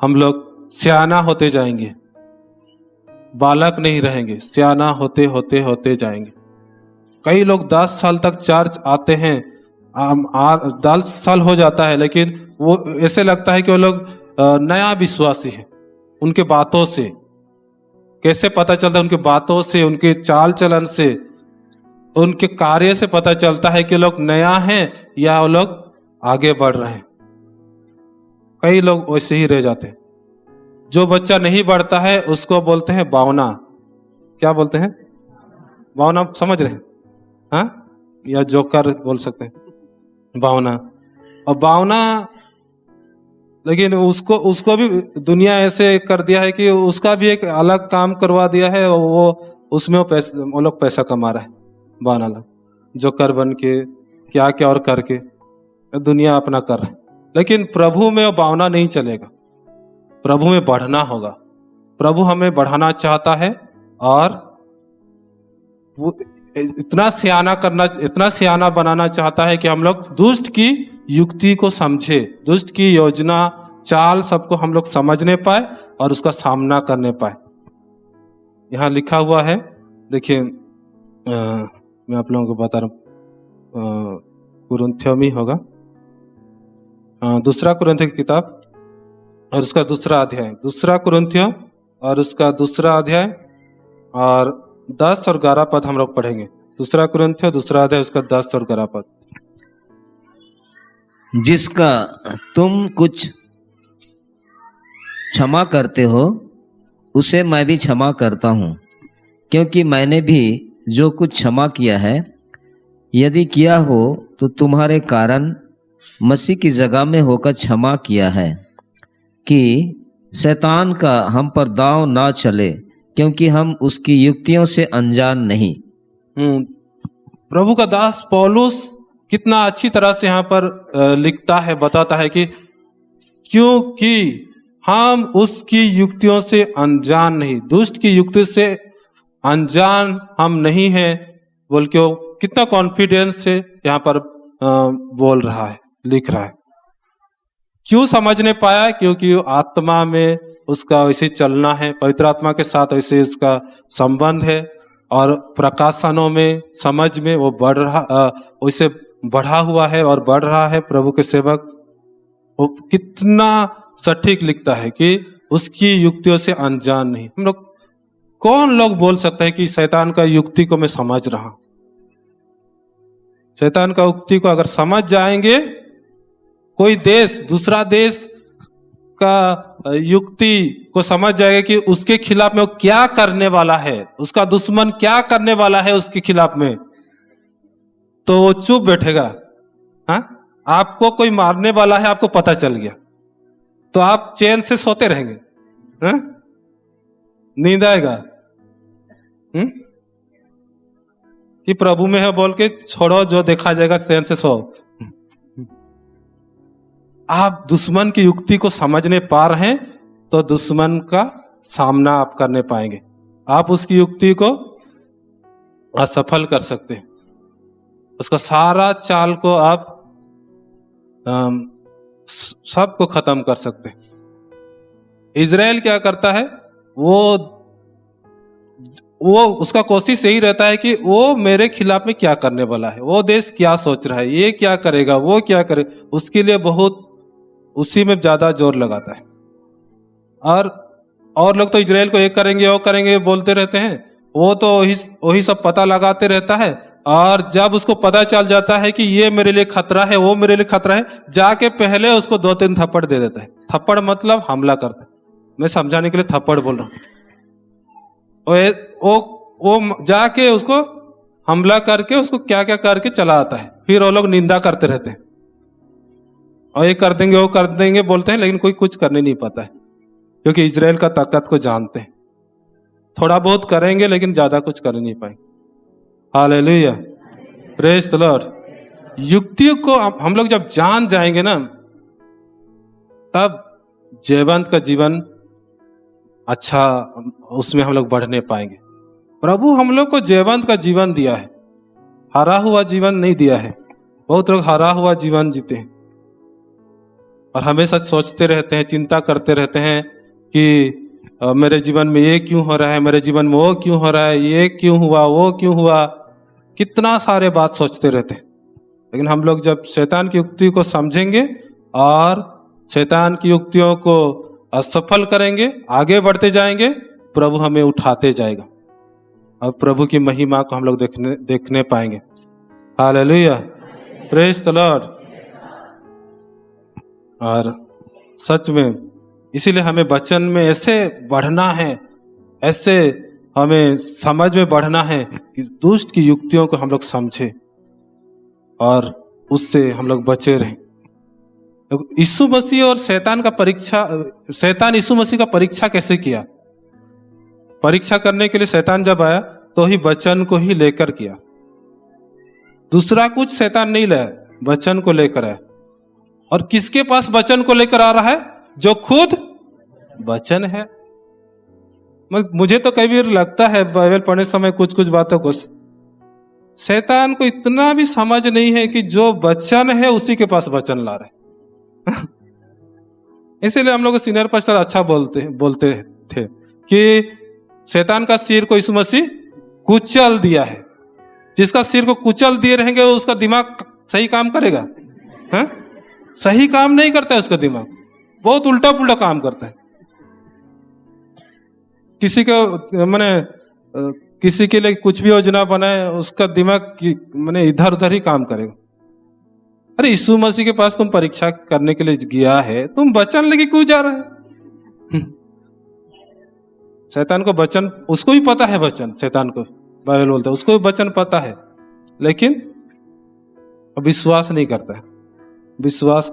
हम लोग सियाना होते जाएंगे, बालक नहीं रहेंगे, सियाना होते जाएंगे। कई लोग 10 साल तक चर्च आते हैं, 10 साल हो जाता है, लेकिन वो ऐसे लगता है कि वो लोग नया विश्वासी है। उनके बातों से कैसे पता चलता है? उनके बातों से, उनके चाल चलन से, उनके कार्य से पता चलता है कि लोग नया हैं या वो लोग आगे बढ़ रहे हैं। कई लोग वैसे ही रह जाते हैं। जो बच्चा नहीं बढ़ता है उसको बोलते हैं बावना। क्या बोलते हैं? बावना, समझ रहे हैं? हाँ, या जोकर बोल सकते हैं, बावना। और बावना, लेकिन उसको भी दुनिया ऐसे कर दिया है कि उसका भी एक अलग काम करवा दिया है, वो उसमें वो लोग पैसा कमा रहा है। बावना लोग जोकर बन के क्या क्या और करके दुनिया अपना कर रहा है। लेकिन प्रभु में वो बावना नहीं चलेगा, प्रभु में बढ़ना होगा। प्रभु हमें बढ़ाना चाहता है और वो इतना सियाना बनाना चाहता है कि हम लोग दुष्ट की युक्ति को समझे, दुष्ट की योजना चाल सबको हम लोग समझने पाए और उसका सामना करने पाए। यहाँ लिखा हुआ है, देखिए मैं आप लोगों को बता रहा हूँ, कुरिन्थियों में होगा, 2 कुरिन्थियों की किताब और उसका 2 अध्याय, 2 कुरिन्थियों और उसका 2 अध्याय और 10 और 11 पद हम लोग पढ़ेंगे। 2 कुरिन्थियों 2 अध्याय उसका 10 और 11 पद। जिसका तुम कुछ क्षमा करते हो उसे मैं भी क्षमा करता हूँ, क्योंकि मैंने भी जो कुछ क्षमा किया है, यदि किया हो तो तुम्हारे कारण मसीह की जगह में होकर क्षमा किया है, कि शैतान का हम पर दांव ना चले, क्योंकि हम उसकी युक्तियों से अनजान नहीं। प्रभु का दास पौलुस कितना अच्छी तरह से यहाँ पर लिखता है, बताता है कि क्योंकि हम उसकी युक्तियों से अनजान नहीं, दुष्ट की युक्ति से अनजान हम नहीं हैं बोल के वो कितना कॉन्फिडेंस से यहाँ पर बोल रहा है, लिख रहा है। क्यों समझने पाया? क्योंकि आत्मा में उसका वैसे चलना है, पवित्र आत्मा के साथ ऐसे उसका संबंध है, और प्रकाशनों में, समझ में वो बढ़ रहा, वैसे बढ़ा हुआ है और बढ़ रहा है। प्रभु के सेवक वो कितना सटीक लिखता है कि उसकी युक्तियों से अनजान नहीं। हम लोग, कौन लोग बोल सकते हैं कि शैतान का युक्ति को मैं समझ रहा हूं? शैतान का युक्ति को अगर समझ जाएंगे, कोई देश दूसरा देश का युक्ति को समझ जाएगा कि उसके खिलाफ में वो क्या करने वाला है, उसका दुश्मन क्या करने वाला है उसके खिलाफ में, तो वो चुप बैठेगा। हाँ, आपको कोई मारने वाला है, आपको पता चल गया, तो आप चैन से सोते रहेंगे? हाँ? नींद आएगा? कि प्रभु में है बोल के छोड़ो, जो देखा जाएगा, चैन से सो। आप दुश्मन की युक्ति को समझने पा रहे हैं तो दुश्मन का सामना आप करने पाएंगे, आप उसकी युक्ति को असफल कर सकते हैं, उसका सारा चाल को आप सबको खत्म कर सकते हैं। इजराइल क्या करता है, वो उसका कोशिश यही रहता है कि वो मेरे खिलाफ में क्या करने वाला है, वो देश क्या सोच रहा है, ये क्या करेगा, वो क्या करे, उसके लिए बहुत उसी में ज्यादा जोर लगाता है। और लोग तो इजराइल को ये करेंगे वो करेंगे बोलते रहते हैं, वो तो वही सब पता लगाते रहता है, और जब उसको पता चल जाता है कि ये मेरे लिए खतरा है, वो मेरे लिए खतरा है, जाके पहले उसको 2-3 थप्पड़ दे देता है। थप्पड़ मतलब हमला करता है, मैं समझाने के लिए थप्पड़ बोल रहा हूं। वो जाके उसको हमला करके उसको क्या क्या करके चला आता है, फिर वो लोग निंदा करते रहते हैं, और ये कर देंगे वो कर देंगे बोलते हैं, लेकिन कोई कुछ करने नहीं पाता है, क्योंकि इजराइल का ताकत को जानते हैं। थोड़ा बहुत करेंगे लेकिन ज्यादा कुछ कर नहीं पाएंगे। Hallelujah, praise the Lord. युक्तियों को हम लोग जब जान जाएंगे ना, तब जयवंत का जीवन अच्छा, उसमें हम लोग बढ़ने पाएंगे। प्रभु हम लोग को जयवंत का जीवन दिया है, हारा हुआ जीवन नहीं दिया है। बहुत लोग हारा हुआ जीवन जीते हैं और हमेशा सोचते रहते हैं, चिंता करते रहते हैं कि मेरे जीवन में ये क्यों हो रहा है, मेरे जीवन में वो क्यों हो रहा है, ये क्यों हुआ, वो क्यों हुआ, कितना सारे बात सोचते रहते हैं। लेकिन हम लोग जब शैतान की युक्ति को समझेंगे और शैतान की युक्तियों को असफल करेंगे, आगे बढ़ते जाएंगे, प्रभु हमें उठाते जाएगा और प्रभु की महिमा को हम लोग देखने पाएंगे। Hallelujah, praise the Lord. और सच में इसीलिए हमें वचन में ऐसे बढ़ना है, ऐसे हमें समझ में बढ़ना है कि दुष्ट की युक्तियों को हम लोग समझे और उससे हम लोग बचे रहें। यीशु मसीह और शैतान यीशु मसीह का परीक्षा कैसे किया? परीक्षा करने के लिए शैतान जब आया तो ही वचन को ही लेकर किया, दूसरा कुछ शैतान नहीं लाया, वचन को लेकर आया। और किसके पास वचन को लेकर आ रहा है? जो खुद वचन है। मुझे तो कई बार लगता है बाइबल पढ़ने समय कुछ कुछ बातों को, शैतान को इतना भी समझ नहीं है कि जो वचन है उसी के पास वचन ला रहे। इसीलिए हम लोग सीनियर पास्टर अच्छा बोलते थे कि शैतान का सिर को यीशु मसीह कुचल दिया है। जिसका सिर को कुचल दिए रहेंगे उसका दिमाग सही काम करेगा? है? सही काम नहीं करता है उसका दिमाग, बहुत उल्टा पुल्टा काम करता है। किसी के लिए कुछ भी योजना बनाए, उसका दिमाग इधर उधर ही काम करेगा। अरे यीशु मसीह के पास तुम परीक्षा करने के लिए गया है, तुम वचन लेके क्यों जा रहा है? शैतान को वचन, उसको भी पता है वचन, शैतान को बाइबल बोलता है उसको भी वचन पता है, लेकिन विश्वास नहीं करता है। विश्वास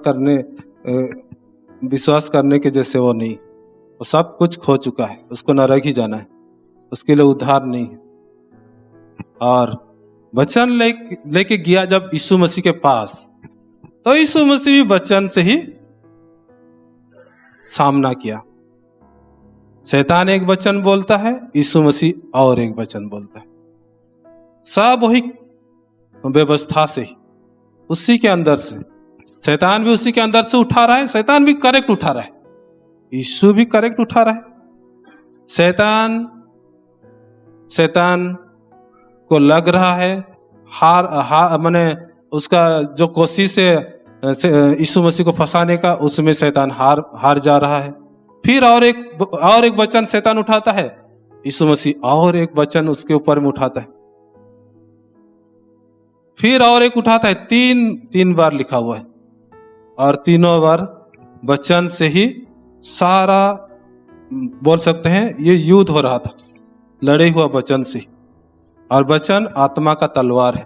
करने के जैसे वो नहीं, वो सब कुछ खो चुका है, उसको नरक ही जाना है, उसके लिए उद्धार नहीं है। और वचन लेके गया जब यीशु मसीह के पास, तो यीशु मसीह भी वचन से ही सामना किया। शैतान एक वचन बोलता है, यीशु मसीह और एक वचन बोलता है, सब वही व्यवस्था से ही, उसी के अंदर से। शैतान भी उसी के अंदर से उठा रहा है, शैतान भी करेक्ट उठा रहा है, यीशु भी करेक्ट उठा रहा है। शैतान को लग रहा है हार माने उसका जो कोशिश है यीशु मसीह को फंसाने का, उसमें शैतान हार जा रहा है। फिर और एक वचन शैतान उठाता है, यीशु मसीह और एक वचन उसके ऊपर में उठाता है, फिर और एक उठाता है, तीन बार लिखा हुआ है, और तीनों बार वचन से ही सारा, बोल सकते हैं ये युद्ध हो रहा था, लड़े हुआ वचन से। और वचन आत्मा का तलवार है।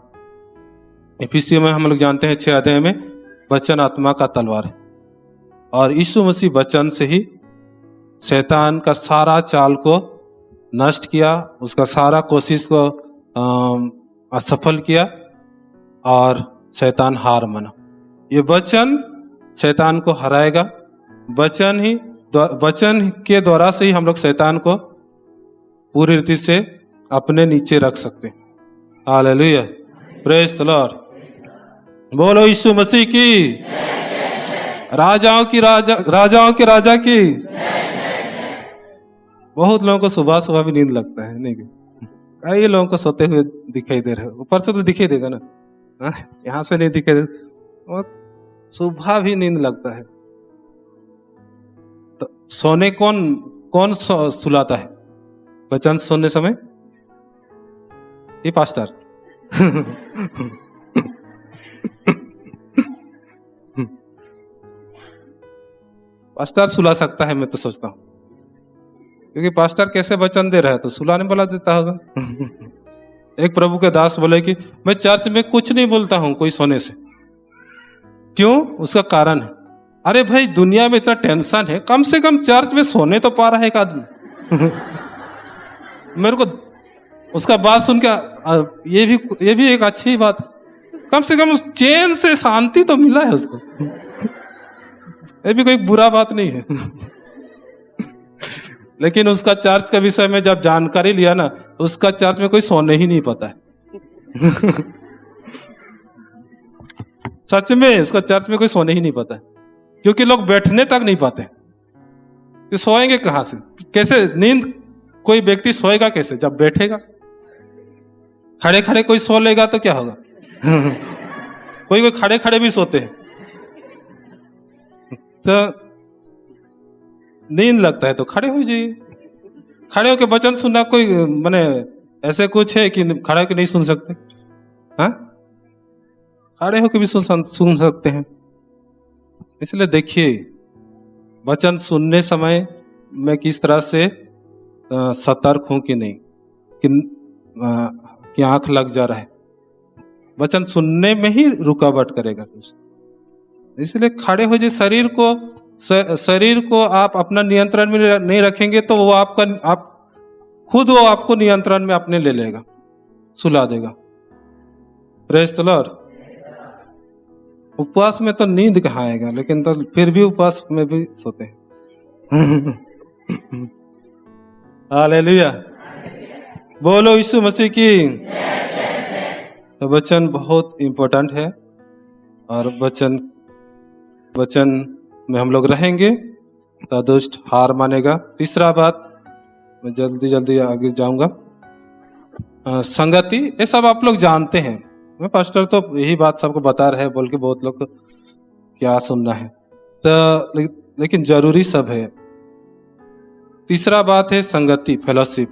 इफिसियों में हम लोग जानते हैं 6 अध्याय में, वचन आत्मा का तलवार है। और यीशु मसीह वचन से ही शैतान का सारा चाल को नष्ट किया, उसका सारा कोशिश को असफल किया, और शैतान हार माना। ये वचन शैतान को हराएगा। वचन के द्वारा से ही हम लोग शैतान को पूरी रीति से अपने नीचे रख सकते हैं। Hallelujah, praise the Lord. बोलो यीशु मसीह की, राजाओं के राजा की। बहुत लोगों को सुबह भी नींद लगता है, नहीं? कई लोगों को सोते हुए दिखाई दे रहे, ऊपर से तो दिखाई देगा ना, यहाँ से नहीं दिखाई दे, और सुबह भी नींद लगता है। तो सोने कौन सुलाता है वचन सोने समय? ये पास्टर। पास्टर सुला सकता है, मैं तो सोचता हूं, क्योंकि पास्टर कैसे वचन दे रहा है तो सुलाने वाला देता होगा। एक प्रभु के दास बोले कि मैं चर्च में कुछ नहीं बोलता हूं कोई सोने से। क्यों? उसका कारण है, अरे भाई दुनिया में इतना टेंशन है, कम से कम चर्च में सोने तो पा रहा है एक आदमी। मेरे को उसका बात सुन के ये भी एक अच्छी बात है, कम से कम उस चैन से शांति तो मिला है उसको। ये भी कोई बुरा बात नहीं है। लेकिन उसका चर्च के विषय में जब जानकारी लिया ना, उसका चर्च में कोई सोने ही नहीं पाता है। सच में उसका चर्च में कोई सोने ही नहीं पाता है, क्योंकि लोग बैठने तक नहीं पाते। कि सोएंगे कहां से? कैसे नींद? कोई व्यक्ति सोएगा कैसे? जब बैठेगा। खड़े खड़े कोई सो लेगा तो क्या होगा? कोई खड़े खड़े भी सोते हैं, तो नींद लगता है तो खड़े हो जाइए। खड़े होकर वचन सुनना कोई माने ऐसे कुछ है कि खड़े होकर नहीं सुन सकते? हाँ, खड़े होकर भी सुन सकते हैं। इसलिए देखिए वचन सुनने समय मैं किस तरह से सतर्क हूं कि नहीं, कि आंख लग जा रहा है। वचन सुनने में ही रुकावट करेगा कुछ। इसलिए खड़े हो जाए। शरीर को आप अपना नियंत्रण में नहीं रखेंगे तो वो वो आपको नियंत्रण में अपने ले लेगा, सुला देगा। Praise the Lord. उपवास में तो नींद कहाँ आएगा, लेकिन तो फिर भी उपवास में भी सोते हैं। हालेलुया, बोलो यीशु मसीह की। तो वचन बहुत इंपॉर्टेंट है, और वचन में हम लोग रहेंगे तो दुष्ट हार मानेगा। तीसरा बात, मैं जल्दी आगे जाऊंगा। संगति, ये सब आप लोग जानते हैं। मैं पास्टर तो यही बात सबको बता रहे हैं बोल के बहुत लोग क्या सुनना है, तो लेकिन जरूरी सब है। तीसरा बात है संगति, फेलोशिप।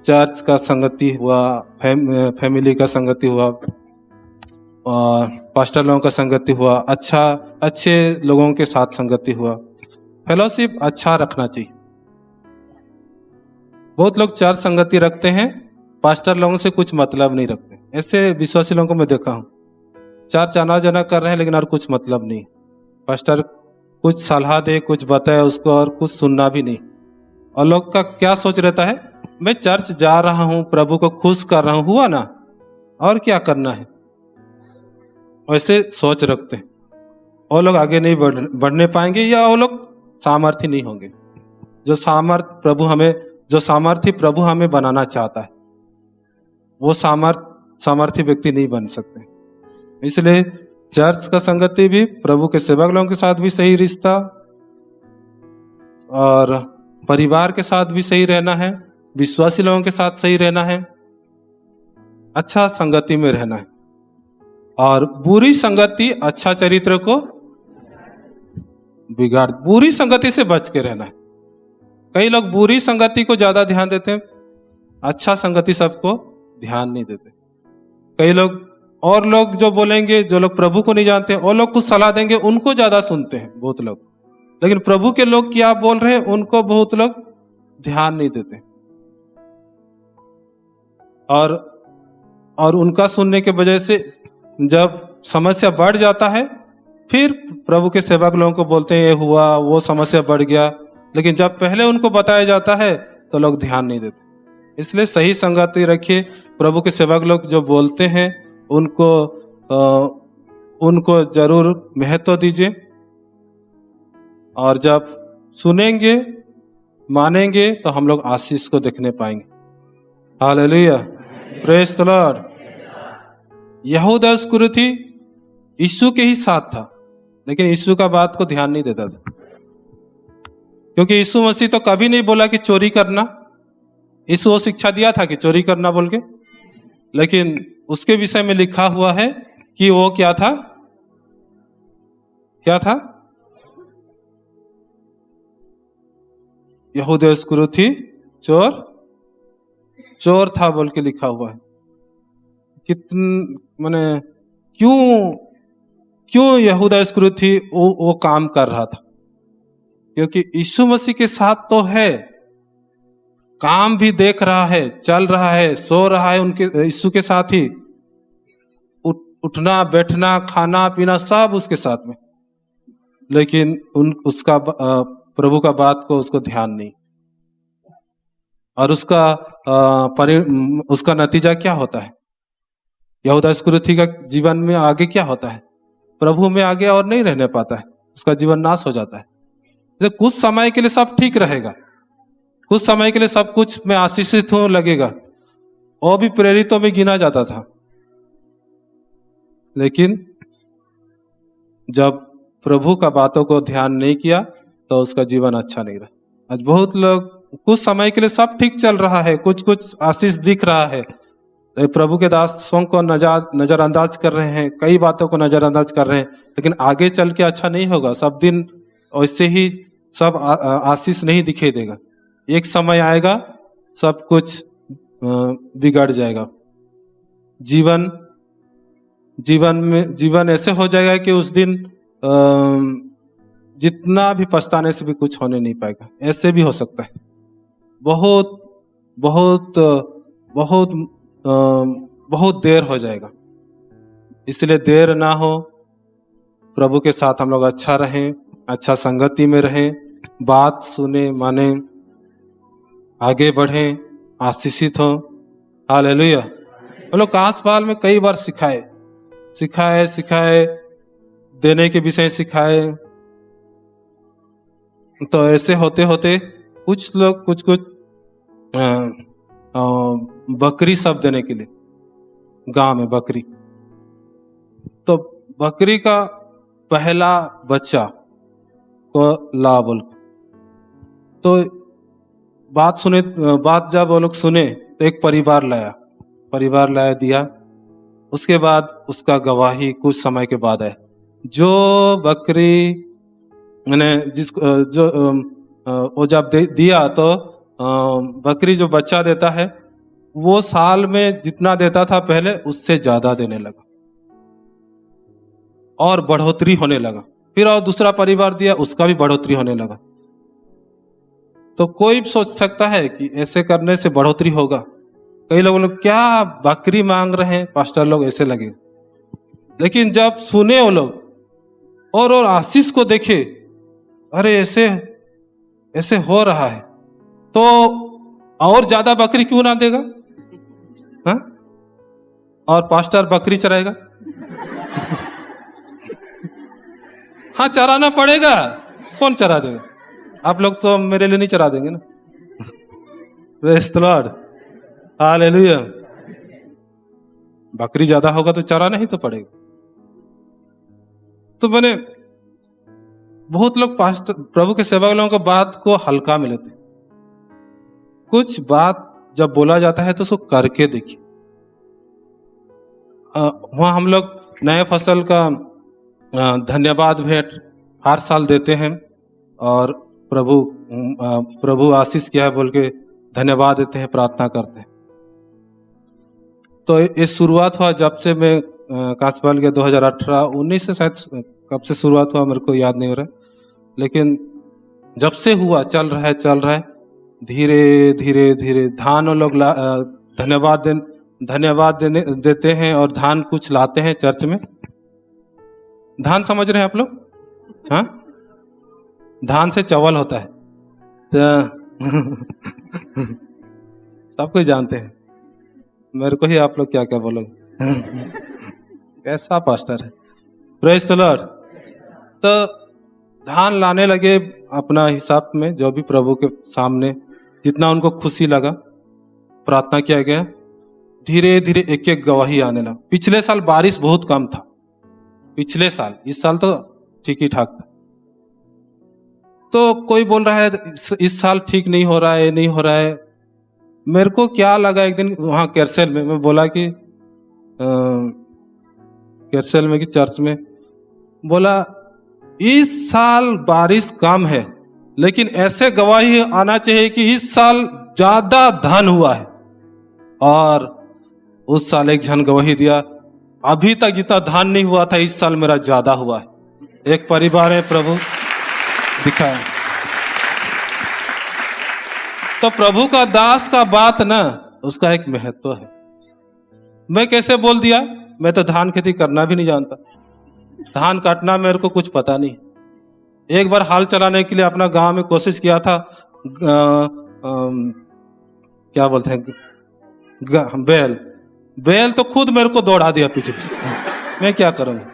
चर्च का संगति हुआ, फैमिली का संगति हुआ, और पास्टर लोगों का संगति हुआ, अच्छे लोगों के साथ संगति हुआ। फेलोशिप अच्छा रखना चाहिए। बहुत लोग चर्च संगति रखते हैं, पास्टर लोगों से कुछ मतलब नहीं रखते। ऐसे विश्वासी लोगों को मैं देखा हूँ, चर्च आना जाना कर रहे हैं लेकिन और कुछ मतलब नहीं। पास्टर कुछ सलाह दे, कुछ बताए उसको, और कुछ सुनना भी नहीं। और लोग का क्या सोच रहता है, मैं चर्च जा रहा हूँ, प्रभु को खुश कर रहा हूँ, हुआ ना, और क्या करना है, वैसे सोच रखते हैं। वो लोग आगे नहीं बढ़ने पाएंगे, या वो लोग सामर्थ्य नहीं होंगे। जो सामर्थ्य प्रभु हमें बनाना चाहता है, वो सामर्थ्य व्यक्ति नहीं बन सकते। इसलिए चर्च का संगति भी, प्रभु के सेवक लोगों के साथ भी सही रिश्ता, और परिवार के साथ भी सही रहना है, विश्वासी लोगों के साथ सही रहना है, अच्छा संगति में रहना है। और बुरी संगति अच्छा चरित्र को बुरी संगति से बच के रहना है। कई लोग बुरी संगति को ज्यादा ध्यान देते हैं, अच्छा संगति सबको ध्यान नहीं देते। कई लोग, और लोग जो बोलेंगे, जो लोग प्रभु को नहीं जानते, और लोग कुछ सलाह देंगे, उनको ज्यादा सुनते हैं बहुत लोग। लेकिन प्रभु के लोग क्या बोल रहे हैं, उनको बहुत लोग ध्यान नहीं देते। और उनका सुनने के वजह से जब समस्या बढ़ जाता है, फिर प्रभु के सेवक लोगों को बोलते हैं ये हुआ, वो समस्या बढ़ गया। लेकिन जब पहले उनको बताया जाता है तो लोग ध्यान नहीं देते। इसलिए सही संगति रखिए। प्रभु के सेवक लोग जो बोलते हैं उनको जरूर महत्व दीजिए, और जब सुनेंगे, मानेंगे, तो हम लोग आशीष को देखने पाएंगे। Hallelujah, praise the Lord. यहूदा इस्करियोती यीशु के ही साथ था, लेकिन यीशु का बात को ध्यान नहीं देता था, क्योंकि यीशु मसीह तो कभी नहीं बोला कि चोरी करना। यीशु वो शिक्षा दिया था कि चोरी करना बोल के, लेकिन उसके विषय में लिखा हुआ है कि वो क्या था, यहूदा इस्करियोती चोर था बोल के लिखा हुआ है। क्यों यहूदा इस्करियोती वो काम कर रहा था? क्योंकि यीशु मसीह के साथ तो है, काम भी देख रहा है, चल रहा है, सो रहा है उनके यीशु के साथ ही, उठना बैठना खाना पीना सब उसके साथ में, लेकिन उसका प्रभु का बात को उसको ध्यान नहीं। और उसका नतीजा क्या होता है? यहूदा इस्करियोती का जीवन में आगे क्या होता है? प्रभु में आगे और नहीं रहने पाता है, उसका जीवन नाश हो जाता है। जैसे कुछ समय के लिए सब ठीक रहेगा, कुछ समय के लिए सब कुछ में आशीषित हो लगेगा, वो भी प्रेरितों में गिना जाता था। लेकिन जब प्रभु का बातों को ध्यान नहीं किया तो उसका जीवन अच्छा नहीं रहा। आज बहुत लोग, कुछ समय के लिए सब ठीक चल रहा है, कुछ आशीष दिख रहा है, प्रभु के दासों को नजरअंदाज कर रहे हैं, कई बातों को नजरअंदाज कर रहे हैं, लेकिन आगे चल के अच्छा नहीं होगा। सब दिन वैसे ही सब आशीष नहीं दिखाई देगा। एक समय आएगा सब कुछ बिगड़ जाएगा। जीवन ऐसे हो जाएगा कि उस दिन जितना भी पछताने से भी कुछ होने नहीं पाएगा। ऐसे भी हो सकता है। बहुत बहुत बहुत बहुत देर हो जाएगा। इसलिए देर ना हो, प्रभु के साथ हम लोग अच्छा रहें, अच्छा संगति में रहें, बात सुने, माने, आगे बढ़ें, आशीषित हो। हालेलुया। हम लोग कांसपाल में कई बार सिखाए देने के विषय सिखाए। तो ऐसे होते होते कुछ लोग कुछ बकरी सब देने के लिए, गांव में बकरी, तो बकरी का पहला बच्चा को ला बोल, तो बात जब वो लोग सुने तो एक परिवार लाया दिया। उसके बाद उसका गवाही कुछ समय के बाद है। जो बकरी मैंने वो जब दिया तो बकरी जो बच्चा देता है वो साल में जितना देता था पहले उससे ज्यादा देने लगा। और बढ़ोतरी होने लगा। फिर और दूसरा परिवार दिया, उसका भी बढ़ोतरी होने लगा। तो कोई सोच सकता है कि ऐसे करने से बढ़ोतरी होगा? कई लोग क्या बकरी मांग रहे हैं पास्टर लोग, ऐसे लगे। लेकिन जब सुने वो लोग और आशीष को देखे, अरे ऐसे ऐसे हो रहा है, तो और ज्यादा बकरी क्यों ना देगा? हाँ? और पास्टर बकरी चराएगा? हाँ, चराना पड़ेगा। कौन चरा देगा? आप लोग तो मेरे लिए नहीं चरा देंगे ना। Praise the Lord, hallelujah. बकरी ज्यादा होगा तो चराना ही तो पड़ेगा। तो मैंने बहुत लोग पास्टर प्रभु के सेवक लोगों की बात को हल्का में लेते। कुछ बात जब बोला जाता है तो उसको करके देखिए। वहाँ हम लोग नए फसल का धन्यवाद भेंट हर साल देते हैं और प्रभु आशीष किया है बोल के धन्यवाद देते हैं, प्रार्थना करते हैं। तो ये शुरुआत हुआ जब से मैं कांसवाल के 2018-19 से शायद कब से शुरुआत हुआ मेरे को याद नहीं हो रहा, लेकिन जब से हुआ चल रहा है। धीरे धीरे धीरे धान लोग धन्यवाद देते हैं और धान कुछ लाते हैं चर्च में। धान समझ रहे हैं आप लोग? हाँ, धान से चावल होता है। तो सब कुछ जानते हैं। मेरे को ही आप लोग क्या क्या बोलोगे? कैसा पास्टर है? Praise the Lord. तो धान लाने लगे अपना हिसाब में, जो भी प्रभु के सामने जितना उनको खुशी लगा प्रार्थना किया गया। धीरे धीरे एक एक गवाही आने लगा। पिछले साल बारिश बहुत कम था, पिछले साल, इस साल तो ठीक ही ठाक था। तो कोई बोल रहा है इस साल ठीक नहीं हो रहा है, नहीं हो रहा है। मेरे को क्या लगा, एक दिन वहां कैरसेल में मैं बोला कि कैरसेल में कि चर्च में बोला इस साल बारिश कम है, लेकिन ऐसे गवाही आना चाहिए कि इस साल ज्यादा धन हुआ है। और उस साल एक जन गवाही दिया, अभी तक जितना धान नहीं हुआ था इस साल मेरा ज्यादा हुआ है। एक परिवार है प्रभु दिखाया। तो प्रभु का दास का बात ना, उसका एक महत्व है। मैं कैसे बोल दिया? मैं तो धान खेती करना भी नहीं जानता, धान काटना मेरे को कुछ पता नहीं। एक बार हाल चलाने के लिए अपना गांव में कोशिश किया था, क्या बोलते हैं, बैल तो खुद मेरे को दौड़ा दिया पीछे। मैं क्या करूंगा?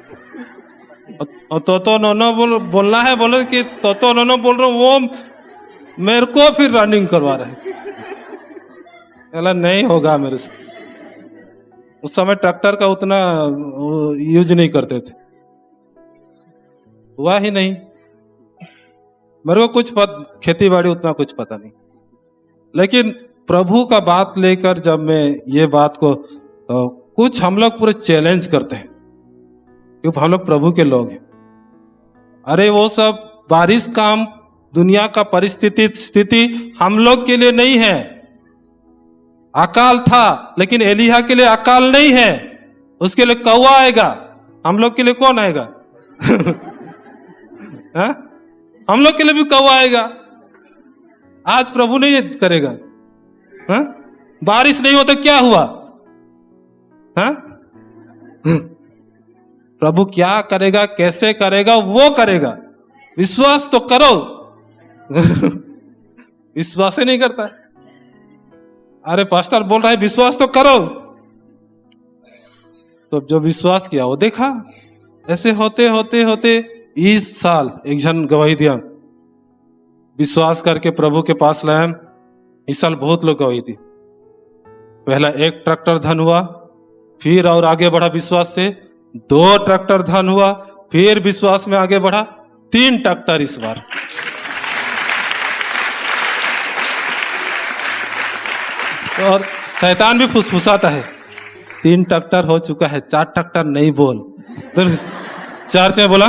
और तो नोनो बोलना है, बोले कि तो नोनो बोल रहा हूँ, वो मेरे को फिर रनिंग करवा रहे हैं। नहीं होगा मेरे से। उस समय ट्रैक्टर का उतना यूज नहीं करते थे, हुआ ही नहीं। मेरे को खेती बाड़ी उतना कुछ पता नहीं। लेकिन प्रभु का बात लेकर जब मैं ये बात को कुछ हम लोग पूरे चैलेंज करते हैं, क्योंकि हम लोग प्रभु के लोग हैं। अरे वो सब बारिश काम दुनिया का स्थिति हम लोग के लिए नहीं है। अकाल था, लेकिन एलिया के लिए अकाल नहीं है, उसके लिए कौवा आएगा। हम लोग के लिए कौन आएगा? हम लोग के लिए भी कौवा आएगा। आज प्रभु नहीं करेगा? हा? बारिश नहीं हो तो क्या हुआ? हा? प्रभु क्या करेगा, कैसे करेगा, वो करेगा। विश्वास तो करो। विश्वास ही नहीं करता। अरे पास्टर बोल रहा है विश्वास तो करो, तो जो विश्वास किया वो देखा। ऐसे होते होते होते इस साल एक जन गवाही दिया, विश्वास करके प्रभु के पास लाया। इस साल बहुत लोग गवाही दी। पहला एक ट्रैक्टर धन हुआ, फिर और आगे बढ़ा विश्वास से 2 ट्रैक्टर धन हुआ, फिर विश्वास में आगे बढ़ा 3 ट्रैक्टर इस बार। और शैतान भी फुसफुसाता है, 3 ट्रैक्टर हो चुका है, 4 ट्रैक्टर नहीं बोल। तो चर्च में बोला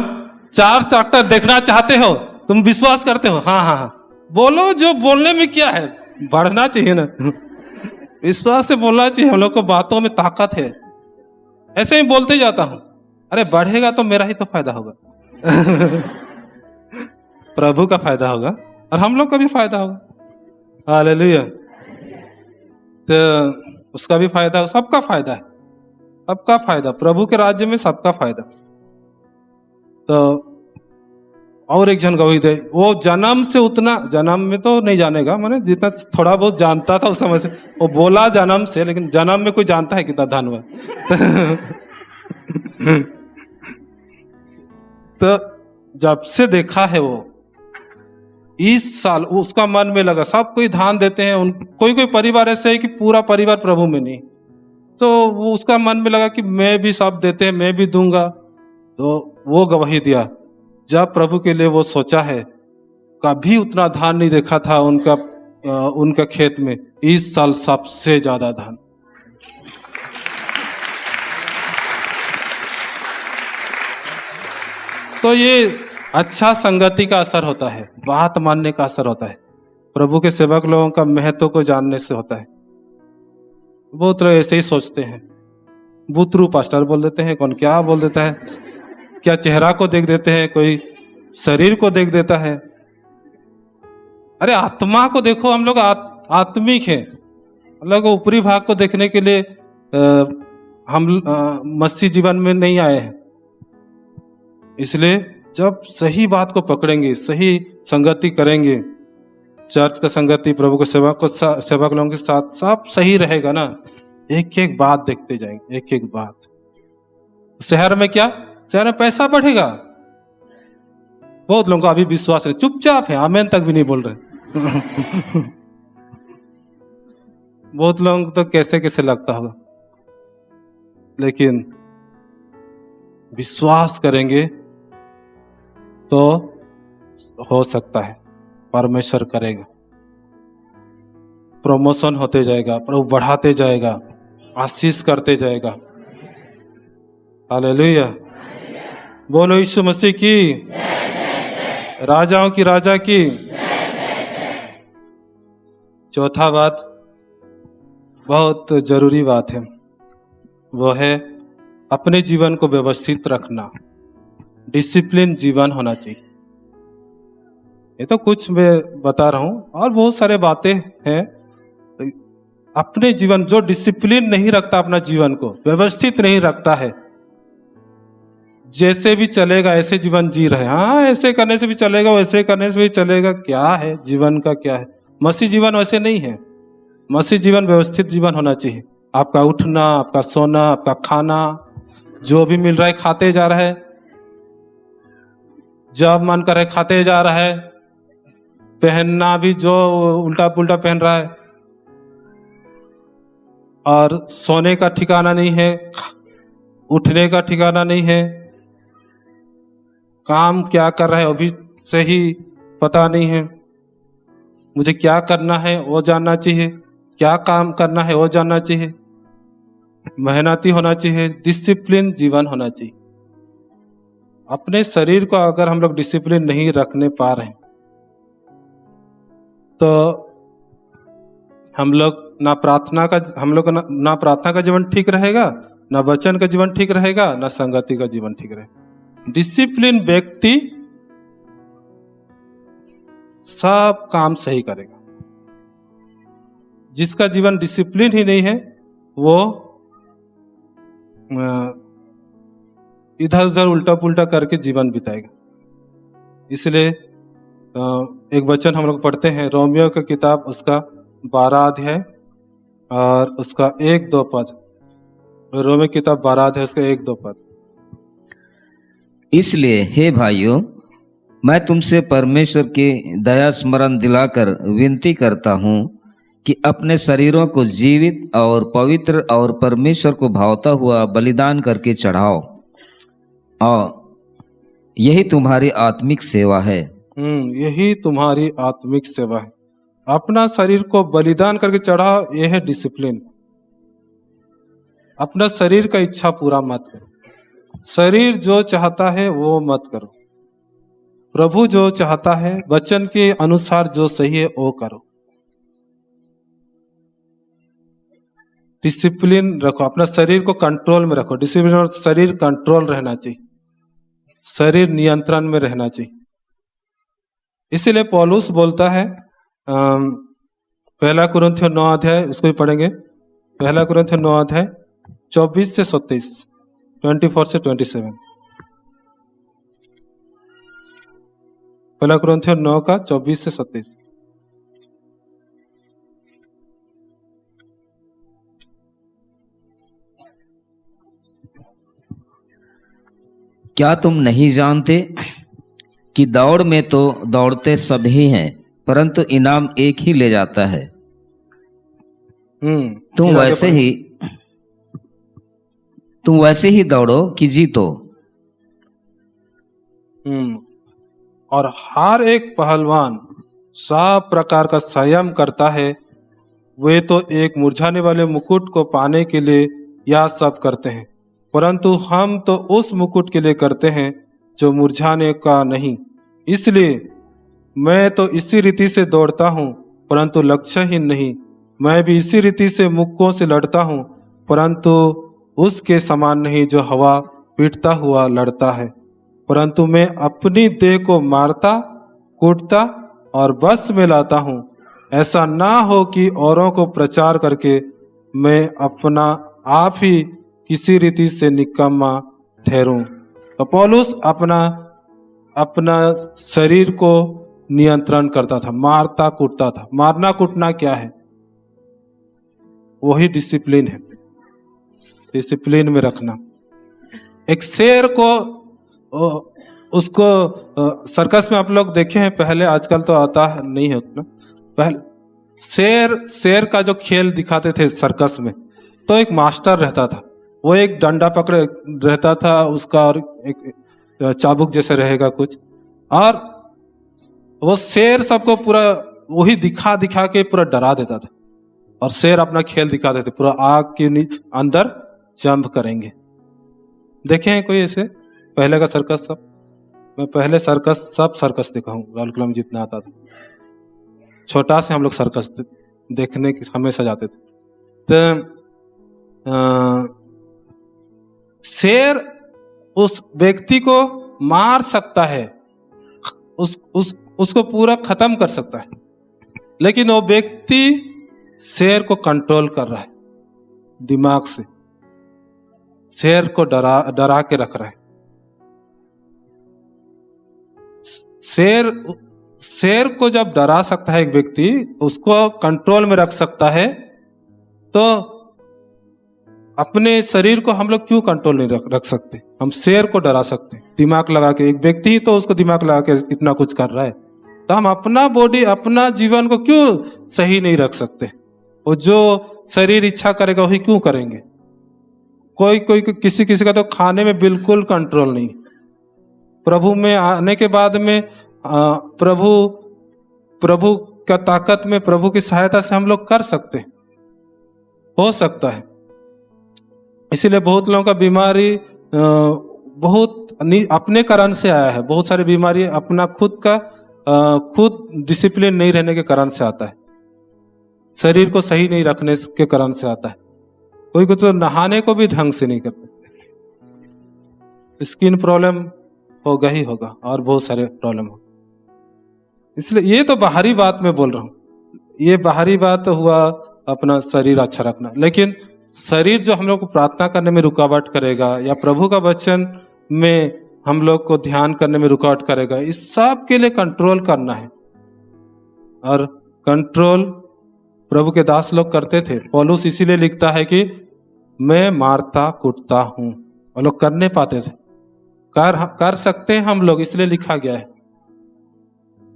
4 ट्रैक्टर देखना चाहते हो, तुम विश्वास करते हो? हाँ हाँ हाँ, बोलो। जो बोलने में क्या है, बढ़ना चाहिए ना। विश्वास से बोलना चाहिए। हम लोग को बातों में ताकत है। ऐसे ही बोलते जाता हूं। अरे बढ़ेगा तो मेरा ही तो फायदा होगा। प्रभु का फायदा होगा और हम लोग का भी फायदा होगा। हालेलुया। तो उसका भी फायदा होगा, सबका फायदा है, सबका फायदा, प्रभु के राज्य में सबका फायदा। तो और एक जन गवाही दे, वो जन्म से उतना, जन्म में तो नहीं जानेगा, मैंने जितना थोड़ा बहुत जानता था उस समय से, वो बोला जन्म से, लेकिन जन्म में कोई जानता है कितना धन हुआ। तो जब से देखा है वो, इस साल उसका मन में लगा, सब कोई दान देते हैं, कोई कोई परिवार ऐसे है कि पूरा परिवार प्रभु में नहीं, तो वो उसका मन में लगा कि मैं भी सब देते हैं, मैं भी दूंगा। तो वो गवाही दिया, जब प्रभु के लिए वो सोचा है, कभी उतना धान नहीं देखा था उनका खेत में, इस साल सबसे ज्यादा धान। तो ये अच्छा संगति का असर होता है, बात मानने का असर होता है, प्रभु के सेवक लोगों का महत्व को जानने से होता है। बहुत लोग ऐसे ही सोचते हैं, बुतरू पास्टर बोल देते हैं, कौन क्या बोल देता है, क्या चेहरा को देख देते हैं, कोई शरीर को देख देता है। अरे आत्मा को देखो, हम लोग आत्मिक हैं, हम लोग ऊपरी भाग को देखने के लिए हम मसीह जीवन में नहीं आए हैं। इसलिए जब सही बात को पकड़ेंगे, सही संगति करेंगे, चर्च का संगति, प्रभु के सेवक लोगों के साथ सब सही रहेगा ना, एक एक बात देखते जाएंगे, एक एक बात। शहर में क्या, शहर में पैसा बढ़ेगा, बहुत लोगों का अभी विश्वास है, चुपचाप है, आमेन तक भी नहीं बोल रहे। बहुत लोगों को तो कैसे कैसे लगता होगा, लेकिन विश्वास करेंगे तो हो सकता है, परमेश्वर करेगा, प्रमोशन होते जाएगा, प्रभु बढ़ाते जाएगा, आशीष करते जाएगा। हालेलुया। बोलो यीशु मसीह की, राजाओं की राजा की। चौथा बात, बहुत जरूरी बात है, वो है अपने जीवन को व्यवस्थित रखना, डिसिप्लिन जीवन होना चाहिए। ये तो कुछ मैं बता रहा हूं, और बहुत सारे बातें हैं। अपने जीवन, जो डिसिप्लिन नहीं रखता, अपना जीवन को व्यवस्थित नहीं रखता है, जैसे भी चलेगा ऐसे जीवन जी रहे, हाँ ऐसे करने से भी चलेगा, वैसे करने से भी चलेगा, क्या है जीवन का, क्या है। मसीह जीवन वैसे नहीं है, मसीह जीवन व्यवस्थित जीवन होना चाहिए। आपका उठना, आपका सोना, आपका खाना, जो भी मिल रहा है खाते जा रहा है, जब मन कर रहा है खाते जा रहा है, पहनना भी जो उल्टा पुल्टा पहन रहा है, और सोने का ठिकाना नहीं है, उठने का ठिकाना नहीं है, काम क्या कर रहा है अभी सही पता नहीं है, मुझे क्या करना है वो जानना चाहिए, क्या काम करना है वो जानना चाहिए, मेहनती होना चाहिए, डिसिप्लिन जीवन होना चाहिए। अपने शरीर को अगर हम लोग डिसिप्लिन नहीं रखने पा रहे हैं, तो हम लोग ना प्रार्थना का जीवन ठीक रहेगा, ना वचन का जीवन ठीक रहेगा, ना संगति का जीवन ठीक रहेगा। डिसिप्लिन व्यक्ति सब काम सही करेगा। जिसका जीवन डिसिप्लिन ही नहीं है, वो इधर उधर उल्टा पुल्टा करके जीवन बिताएगा। इसलिए एक वचन हम लोग पढ़ते हैं, रोमियो की किताब, उसका 12 अध्याय और उसका 1-2 पद। रोमियो की किताब 12 अध्याय उसका 1-2 पद। इसलिए हे भाइयों, मैं तुमसे परमेश्वर की दया स्मरण दिलाकर विनती करता हूँ कि अपने शरीरों को जीवित और पवित्र और परमेश्वर को भावता हुआ बलिदान करके चढ़ाओ, और यही तुम्हारी आत्मिक सेवा है। यही तुम्हारी आत्मिक सेवा है। अपना शरीर को बलिदान करके चढ़ाओ, यह है डिसिप्लिन। अपना शरीर का इच्छा पूरा मत करो, शरीर जो चाहता है वो मत करो, प्रभु जो चाहता है वचन के अनुसार जो सही है वो करो। डिसिप्लिन रखो, अपना शरीर को कंट्रोल में रखो। डिसिप्लिन और शरीर कंट्रोल रहना चाहिए, शरीर नियंत्रण में रहना चाहिए। इसीलिए पौलुस बोलता है, पहला कुरिन्थियों 9 अध्याय, उसको भी पढ़ेंगे। पहला कुरिन्थियों 9 अध्याय 24 से 27, 24 से 27। पहला कुरिन्थियों 9 का 24 से 27। क्या तुम नहीं जानते कि दौड़ में तो दौड़ते सभी हैं, परंतु इनाम एक ही ले जाता है। तुम फिर आगे वैसे पढ़ें। ही तुम वैसे ही दौड़ो कि जीतो। और हर एक पहलवान सब प्रकार का संयम करता है। वे तो एक मुरझाने वाले मुकुट को पाने के लिए यह सब करते हैं, परंतु हम तो उस मुकुट के लिए करते हैं जो मुरझाने का नहीं। इसलिए मैं तो इसी रीति से दौड़ता हूँ, परंतु लक्ष्यहीन नहीं। मैं भी इसी रीति से मुक्कों से लड़ता हूँ, परंतु उसके समान नहीं जो हवा पीटता हुआ लड़ता है। परंतु मैं अपनी देह को मारता, कूटता और बस में लाता हूँ, ऐसा ना हो कि औरों को प्रचार करके मैं अपना आप ही किसी रीति से निकम्मा ठहरूं। तो पौलुस अपना शरीर को नियंत्रण करता था, मारता कूटता था। मारना कूटना क्या है? वही डिसिप्लिन है, डिसिप्लिन में रखना। एक शेर को उसको सर्कस में आप लोग देखे हैं पहले, आजकल तो आता नहीं है उतना। पहले शेर का जो खेल दिखाते थे सर्कस में, तो एक मास्टर रहता था, वो एक डंडा पकड़े रहता था उसका, और एक चाबुक जैसे रहेगा कुछ, और वो शेर सबको पूरा वही दिखा दिखा के पूरा डरा देता था। और शेर अपना खेल दिखाते थे, पूरा आग के अंदर जंप करेंगे। देखे हैं कोई ऐसे पहले का सर्कस? सब मैं पहले सब सर्कस देखा हूँ, राहुल कलम जितना आता था। छोटा से हम लोग सर्कस देखने की हमेशा जाते थे। तो शेर उस व्यक्ति को मार सकता है, उसको पूरा खत्म कर सकता है, लेकिन वो व्यक्ति शेर को कंट्रोल कर रहा है दिमाग से, शेर को डरा के रख रहा है। शेर को जब डरा सकता है एक व्यक्ति, उसको कंट्रोल में रख सकता है, तो अपने शरीर को हम लोग क्यों कंट्रोल नहीं रख सकते? हम शेर को डरा सकते हैं दिमाग लगा के। एक व्यक्ति ही तो उसको दिमाग लगा के इतना कुछ कर रहा है, तो हम अपना बॉडी, अपना जीवन को क्यों सही नहीं रख सकते? और जो शरीर इच्छा करेगा वही क्यों करेंगे? कोई किसी का तो खाने में बिल्कुल कंट्रोल नहीं। प्रभु में आने के बाद में प्रभु का ताकत में, प्रभु की सहायता से हम लोग कर सकते हैं, हो सकता है। इसीलिए बहुत लोगों का बीमारी बहुत अपने कारण से आया है। बहुत सारी बीमारी अपना खुद डिसिप्लिन नहीं रहने के कारण से आता है, शरीर को सही नहीं रखने के कारण से आता है। कोई तो नहाने को भी ढंग से नहीं करते, स्किन प्रॉब्लम होगा ही होगा, और बहुत सारे प्रॉब्लम हो। इसलिए ये तो बाहरी बात में बोल रहा हूँ, ये बाहरी बात हुआ अपना शरीर अच्छा रखना। लेकिन शरीर जो हम लोग को प्रार्थना करने में रुकावट करेगा, या प्रभु का वचन में हम लोग को ध्यान करने में रुकावट करेगा, इस सब के लिए कंट्रोल करना है। और कंट्रोल प्रभु के दास लोग करते थे। पौलुस इसीलिए लिखता है कि मैं मारता कूटता हूं। वो लोग कर नहीं पाते थे, कर सकते हैं हम लोग, इसलिए लिखा गया है।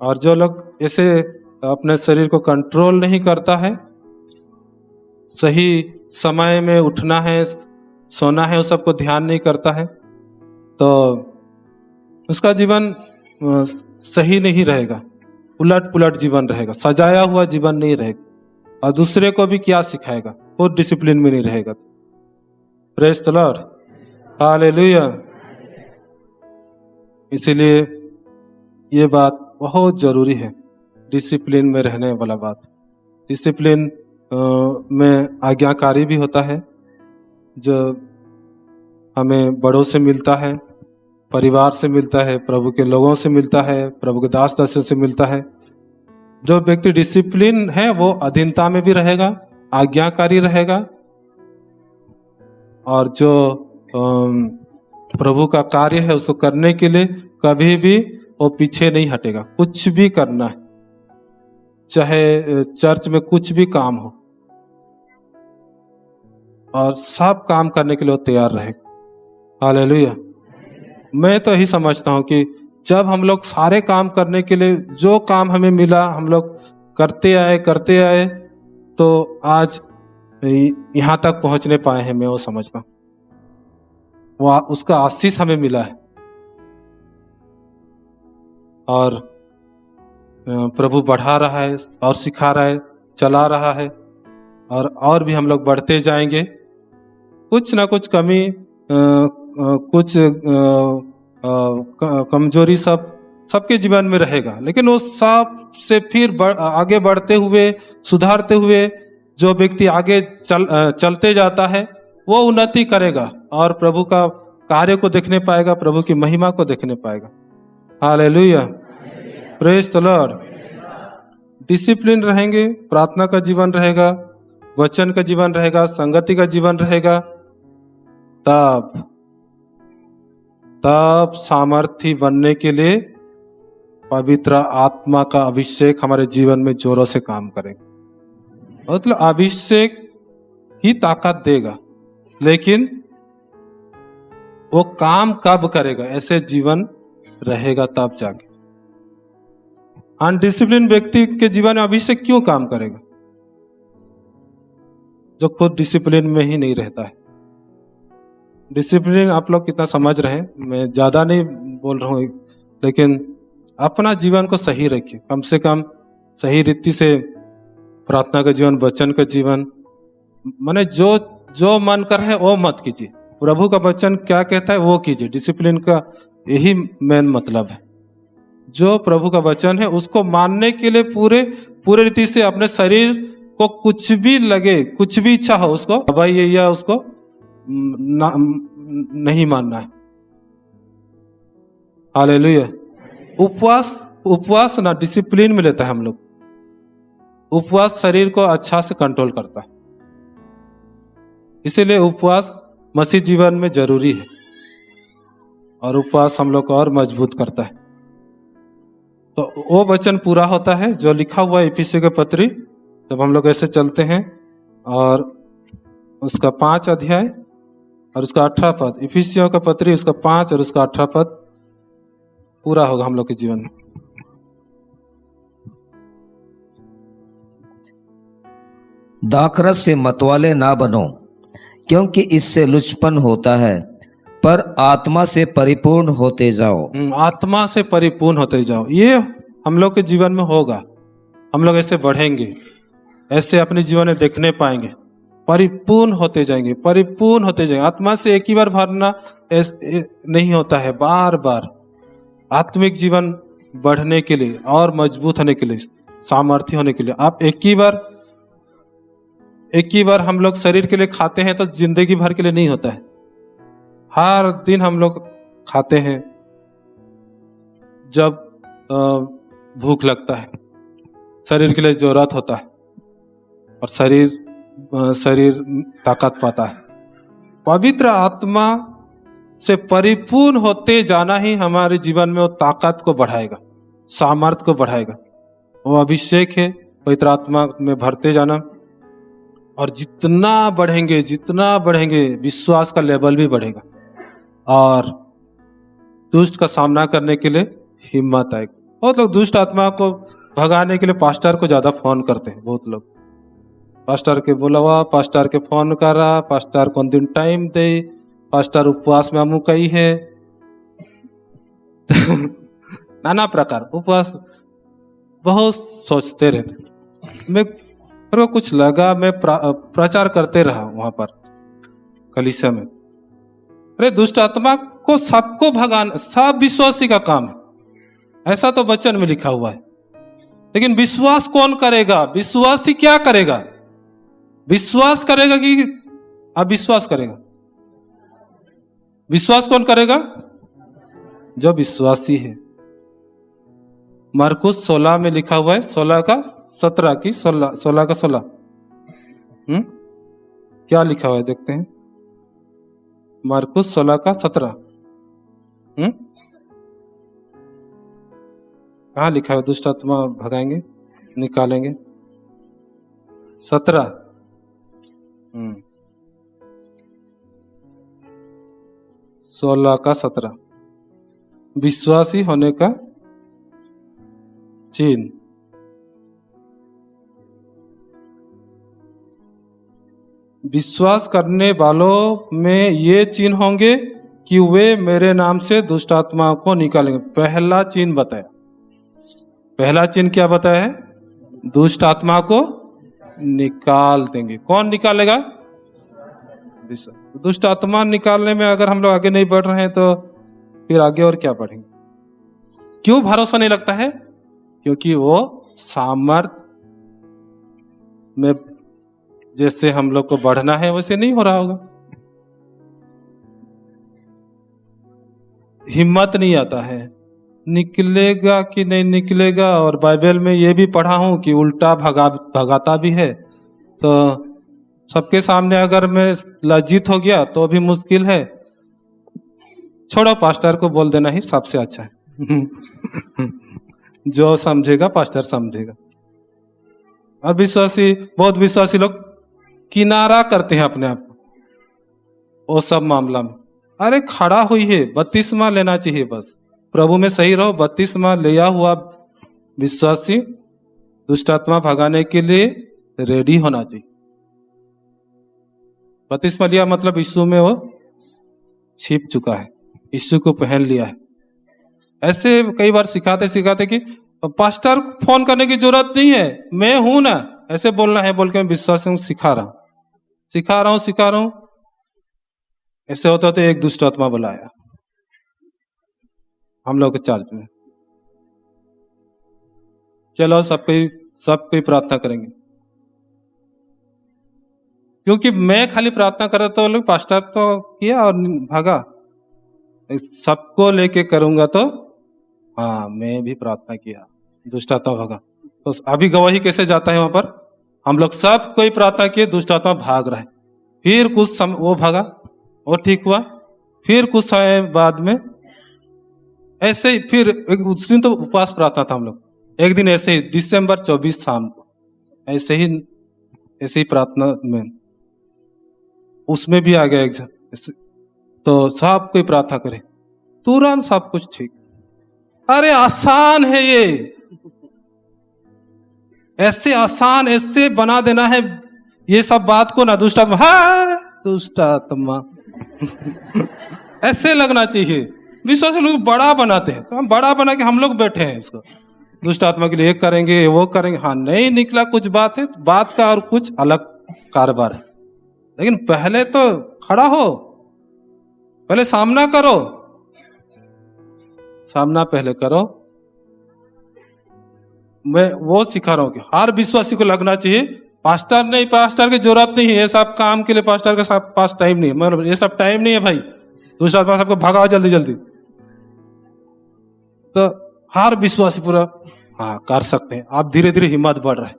और जो लोग ऐसे अपने शरीर को कंट्रोल नहीं करता है, सही समय में उठना है, सोना है, उस सबको ध्यान नहीं करता है, तो उसका जीवन सही नहीं रहेगा, उलट पुलट जीवन रहेगा, सजाया हुआ जीवन नहीं रहेगा। और दूसरे को भी क्या सिखाएगा? खुद डिसिप्लिन में नहीं रहेगा। Praise the Lord, hallelujah. इसीलिए ये बात बहुत जरूरी है, डिसिप्लिन में रहने वाला बात। डिसिप्लिन में आज्ञाकारी भी होता है, जो हमें बड़ों से मिलता है, परिवार से मिलता है, प्रभु के लोगों से मिलता है, प्रभु के दास दासियों से मिलता है। जो व्यक्ति डिसिप्लिन है वो अधीनता में भी रहेगा, आज्ञाकारी रहेगा, और जो प्रभु का कार्य है उसको करने के लिए कभी भी वो पीछे नहीं हटेगा। कुछ भी करना है, चाहे चर्च में कुछ भी काम हो, और सब काम करने के लिए वो तैयार रहेगा। हालेलुया। मैं तो यही समझता हूं कि जब हम लोग सारे काम करने के लिए जो काम हमें मिला हम लोग करते आए तो आज यहां तक पहुंचने पाए हैं। मैं वो समझता हूं, वो उसका आशीष हमें मिला है, और प्रभु बढ़ा रहा है और सिखा रहा है, चला रहा है, और भी हम लोग बढ़ते जाएंगे। कुछ ना कुछ कमी, कुछ कमजोरी सबके जीवन में रहेगा, लेकिन वो सब से फिर आगे बढ़ते हुए, सुधारते हुए जो व्यक्ति आगे चलते जाता है वो उन्नति करेगा और प्रभु का कार्य को देखने पाएगा, प्रभु की महिमा को देखने पाएगा। Hallelujah, praise the Lord. Discipline रहेंगे, प्रार्थना का जीवन रहेगा, वचन का जीवन रहेगा, संगति का जीवन रहेगा, तब सामर्थी बनने के लिए पवित्र आत्मा का अभिषेक हमारे जीवन में जोरों से काम करेगा। मतलब अभिषेक ही ताकत देगा, लेकिन वो काम कब करेगा, ऐसे जीवन रहेगा तब जाके। अनडिसिप्लिन व्यक्ति के जीवन में अभिषेक क्यों काम करेगा, जो खुद डिसिप्लिन में ही नहीं रहता है। डिसिप्लिन आप लोग कितना समझ रहे हैं, मैं ज्यादा नहीं बोल रहा हूं, लेकिन अपना जीवन को सही रखिए, कम से कम सही रीति से प्रार्थना का जीवन, वचन का जीवन, माने जो मन कर है वो मत कीजिए, प्रभु का वचन क्या कहता है वो कीजिए। डिसिप्लिन का यही मेन मतलब है, जो प्रभु का वचन है उसको मानने के लिए पूरे रीति से अपने शरीर को कुछ भी लगे, कुछ भी इच्छा हो उसको दबाइए या उसको नहीं मानना है। हालेलुया। उपवास ना डिसिप्लिन में लेता है हम लोग। उपवास शरीर को अच्छा से कंट्रोल करता है, इसीलिए उपवास मसीह जीवन में जरूरी है, और उपवास हम लोग को और मजबूत करता है। तो वो वचन पूरा होता है जो लिखा हुआ है इफिसियों के पत्री, जब हम लोग ऐसे चलते हैं, और उसका 5 अध्याय और उसका 18 पद, इफिसियों का पत्री उसका 5 और उसका 18 पद पूरा होगा हम लोग के जीवन में। दाखरस से मतवाले ना बनो, क्योंकि इससे लुचपन होता है, पर आत्मा से परिपूर्ण होते जाओ। आत्मा से परिपूर्ण होते जाओ, ये हम लोग के जीवन में होगा। हम लोग ऐसे बढ़ेंगे, ऐसे अपने जीवन में देखने पाएंगे, परिपूर्ण होते जाएंगे, परिपूर्ण होते जाएंगे। आत्मा से एक ही बार भरना नहीं होता है, बार बार आत्मिक जीवन बढ़ने के लिए और मजबूत होने के लिए, सामर्थ्य होने के लिए आप एक ही बार हम लोग शरीर के लिए खाते हैं तो जिंदगी भर के लिए नहीं होता है। हर दिन हम लोग खाते हैं जब भूख लगता है, शरीर के लिए जरूरत होता है, और शरीर ताकत पाता है। पवित्र आत्मा से परिपूर्ण होते जाना ही हमारे जीवन में वो ताकत को बढ़ाएगा, सामर्थ्य को बढ़ाएगा। वो अभिषेक है, पवित्र आत्मा में भरते जाना, और जितना बढ़ेंगे विश्वास का लेवल भी बढ़ेगा, और दुष्ट का सामना करने के लिए हिम्मत आएगी। बहुत लोग दुष्ट आत्मा को भगाने के लिए पास्टर को ज्यादा फोन करते हैं। बहुत लोग पास्टर के बोलावा, पास्टर के फोन करा, पास्टर कौन दिन टाइम दे, पास्टर उपवास में अमुक ही है नाना प्रकार उपवास बहुत सोचते रहते। मेरे को कुछ लगा, मैं प्रचार करते रहा वहां पर कलीसिया में। अरे दुष्ट आत्मा को सबको भगाना सब विश्वासी का काम है, ऐसा तो वचन में लिखा हुआ है। लेकिन विश्वास कौन करेगा, विश्वासी क्या करेगा, विश्वास करेगा कि अविश्वास करेगा? विश्वास कौन करेगा? जो विश्वासी है। मरकुस 16 में लिखा हुआ है, 16 का 17 की 16 का 16। क्या लिखा हुआ है देखते हैं। मरकुस 16 का 17। कहाँ लिखा है? दुष्ट आत्मा भगाएंगे, निकालेंगे। 17। 16 का 17। विश्वासी होने का चिन्ह। विश्वास करने वालों में ये चिन्ह होंगे कि वे मेरे नाम से दुष्ट आत्माओं को निकालेंगे। पहला चिन्ह बताया। पहला चिन्ह क्या बताया है? दुष्ट आत्मा को निकाल देंगे। कौन निकालेगा? दुष्ट आत्मा निकालने में अगर हम लोग आगे नहीं बढ़ रहे हैं तो फिर आगे और क्या बढ़ेंगे? क्यों भरोसा नहीं लगता है? क्योंकि वो सामर्थ्य में जैसे हम लोग को बढ़ना है वैसे नहीं हो रहा होगा। हिम्मत नहीं आता है, निकलेगा कि नहीं निकलेगा। और बाइबल में ये भी पढ़ा हूं कि उल्टा भगाता भी है। तो सबके सामने अगर मैं लज्जित हो गया तो भी मुश्किल है। छोड़ो, पास्टर को बोल देना ही सबसे अच्छा है। जो समझेगा पास्टर समझेगा। और विश्वासी, बहुत विश्वासी लोग किनारा करते हैं अपने आप को वो सब मामला में। अरे खड़ा हुई है, बपतिस्मा लेना चाहिए बस। प्रभु में सही रहो, बपतिस्मा लिया हुआ विश्वासी दुष्ट आत्मा भगाने के लिए रेडी होना चाहिए। बपतिस्मा लिया मतलब यीशु में वो छिप चुका है, यीशु को पहन लिया है। ऐसे कई बार सिखाते कि पास्टर को फोन करने की जरूरत नहीं है, मैं हूं ना, ऐसे बोलना है बोल के मैं विश्वास सिखा रहा हूं। ऐसे होता तो एक दुष्ट आत्मा बुलाया हम लोग के चर्च में। चलो सब कोई प्रार्थना करेंगे। क्योंकि मैं खाली प्रार्थना कर रहा तो लोग पास्टर तो किया और भागा। सबको लेके करूंगा तो हाँ, मैं भी प्रार्थना किया, दुष्ट आत्मा भागा। तो अभी गवाही कैसे जाता है वहां पर? हम लोग सब कोई प्रार्थना किए, दुष्ट आत्मा भाग रहा है। फिर कुछ समय वो भागा, वो ठीक हुआ। फिर कुछ समय बाद में ऐसे ही फिर उस दिन तो उपवास प्रार्थना था हम लोग। एक दिन ऐसे ही दिसंबर 24 शाम को ऐसे ही प्रार्थना में उसमें भी आ गया एक जन। तो सब कोई प्रार्थना करे, तुरंत सब कुछ ठीक। अरे आसान है ये, ऐसे आसान ऐसे बना देना है ये सब बात को ना। दुष्ट आत्मा, हाँ दुष्ट आत्मा ऐसे लगना चाहिए। विश्वासी लोग बड़ा बनाते हैं, तो हम बड़ा बना के हम लोग बैठे हैं इसको दुष्ट आत्मा के लिए करेंगे वो करेंगे। हाँ, नहीं निकला कुछ बात है, बात का और कुछ अलग कारोबार है। लेकिन पहले तो खड़ा हो, पहले सामना करो, सामना पहले करो। मैं वो सिखा रहा हूं कि हर विश्वासी को लगना चाहिए। पास्टर नहीं, पास्टर की जरूरत नहीं है, ये सब काम के लिए पास्टर के पास टाइम नहीं है। मतलब ये सब टाइम नहीं है भाई। दूसरा आत्मा सबको भगाओ जल्दी जल्दी। तो हर विश्वासी पूरा हाँ कर सकते हैं। आप धीरे धीरे हिम्मत बढ़ रहा है।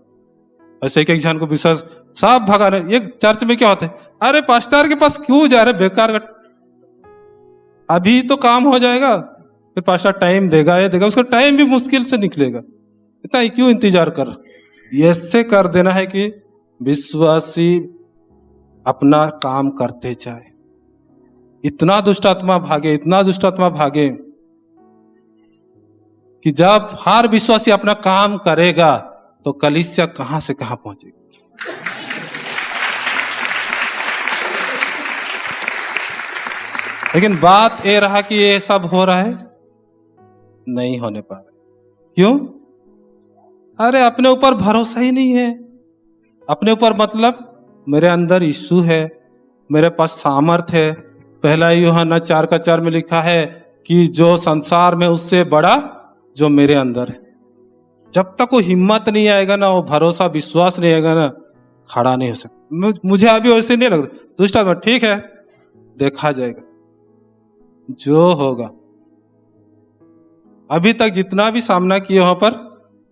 ऐसे एक जन को विश्वास सब भगा रहे। ये चर्च में क्या होता है? अरे पास्टर के पास क्यों जा रहे बेकार का, अभी तो काम हो जाएगा, फिर पास्टर टाइम देगा ये देगा, उसका टाइम भी मुश्किल से निकलेगा, इतना क्यों इंतजार कर। ऐसे कर देना है कि विश्वासी अपना काम करते जाए। इतना दुष्ट आत्मा भागे, इतना दुष्ट आत्मा भागे कि जब हर विश्वासी अपना काम करेगा तो कलीसिया कहां से कहां पहुंचेगी। लेकिन बात ये रहा कि ये सब हो रहा है, नहीं होने पा रहा। क्यों? अरे अपने ऊपर भरोसा ही नहीं है। अपने ऊपर मतलब मेरे अंदर यीशु है, मेरे पास सामर्थ है। पहला यूहन्ना 4:4 में लिखा है कि जो संसार में उससे बड़ा जो मेरे अंदर है। जब तक वो हिम्मत नहीं आएगा ना, वो भरोसा विश्वास नहीं आएगा ना, खड़ा नहीं हो सकता। मुझे अभी वैसे नहीं लग रहा। दुष्ट आत्मा, ठीक है, देखा जाएगा जो होगा। अभी तक जितना भी सामना किया वहां पर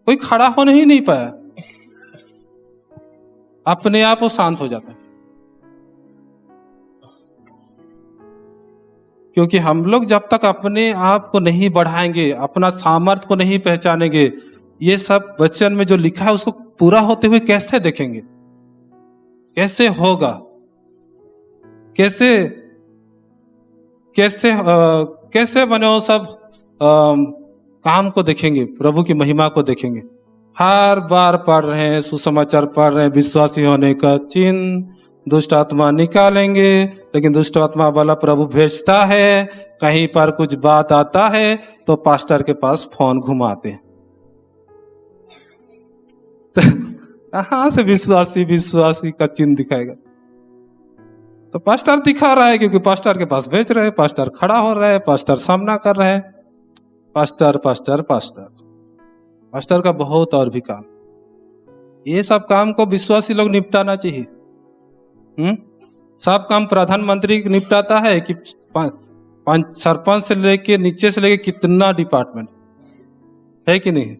कोई खड़ा होने ही नहीं पाया, अपने आप वो शांत हो जाता है। क्योंकि हम लोग जब तक अपने आप को नहीं बढ़ाएंगे, अपना सामर्थ्य को नहीं पहचानेंगे, ये सब वचन में जो लिखा है उसको पूरा होते हुए कैसे देखेंगे, कैसे होगा, कैसे कैसे कैसे बने वो सब काम को देखेंगे, प्रभु की महिमा को देखेंगे। हर बार पढ़ रहे हैं, सुसमाचार पढ़ रहे हैं, विश्वासी होने का चिन्ह, दुष्ट आत्मा निकालेंगे, लेकिन दुष्ट आत्मा वाला प्रभु भेजता है। कहीं पर कुछ बात आता है तो पास्टर के पास फोन घुमाते हैं। तो कहां से विश्वासी का चिन्ह दिखाएगा? तो पास्टर दिखा रहा है, क्योंकि पास्टर के पास भेज रहे हैं, पास्टर खड़ा हो रहा है, पास्टर सामना कर रहे हैं। पास्टर पास्टर पास्टर पास्टर का बहुत और भी काम। ये सब काम को विश्वासी लोग निपटाना चाहिए। सब काम प्रधानमंत्री निपटाता है कि सरपंच से लेके नीचे से लेके कितना डिपार्टमेंट है कि नहीं?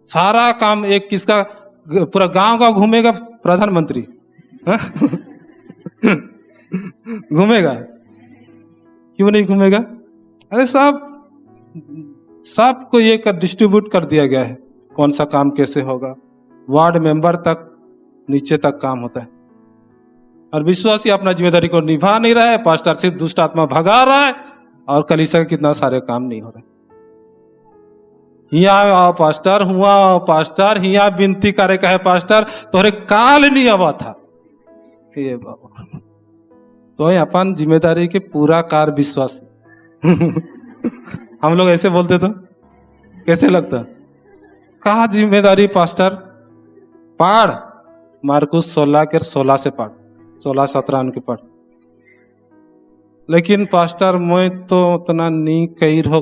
सारा काम एक किसका, पूरा गांव का घूमेगा प्रधानमंत्री? घूमेगा? क्यों नहीं घूमेगा? अरे सबको ये डिस्ट्रीब्यूट कर दिया गया है, कौन सा काम कैसे होगा। वार्ड मेंबर तक नीचे तक काम होता है, और विश्वासी अपना जिम्मेदारी को निभा नहीं रहा है। पास्टर सिर्फ दुष्ट आत्मा भगा रहा है, और कलीसिया के कितना सारे काम नहीं हो रहे। हिया पास्टर हुआ पास्टर, हिया विनती करे कहे पास्टर, तोहरे काल नहीं आवा था ये बाबा। तो अपन जिम्मेदारी के पूरा कार विश्वासी। हम लोग ऐसे बोलते तो कैसे लगता? कहा जिम्मेदारी पास्टर? पढ़ मार्कुस 16 के 16 से पढ़, 16-17 उनके पढ़। लेकिन पास्टर मैं तो उतना नहीं कही हो,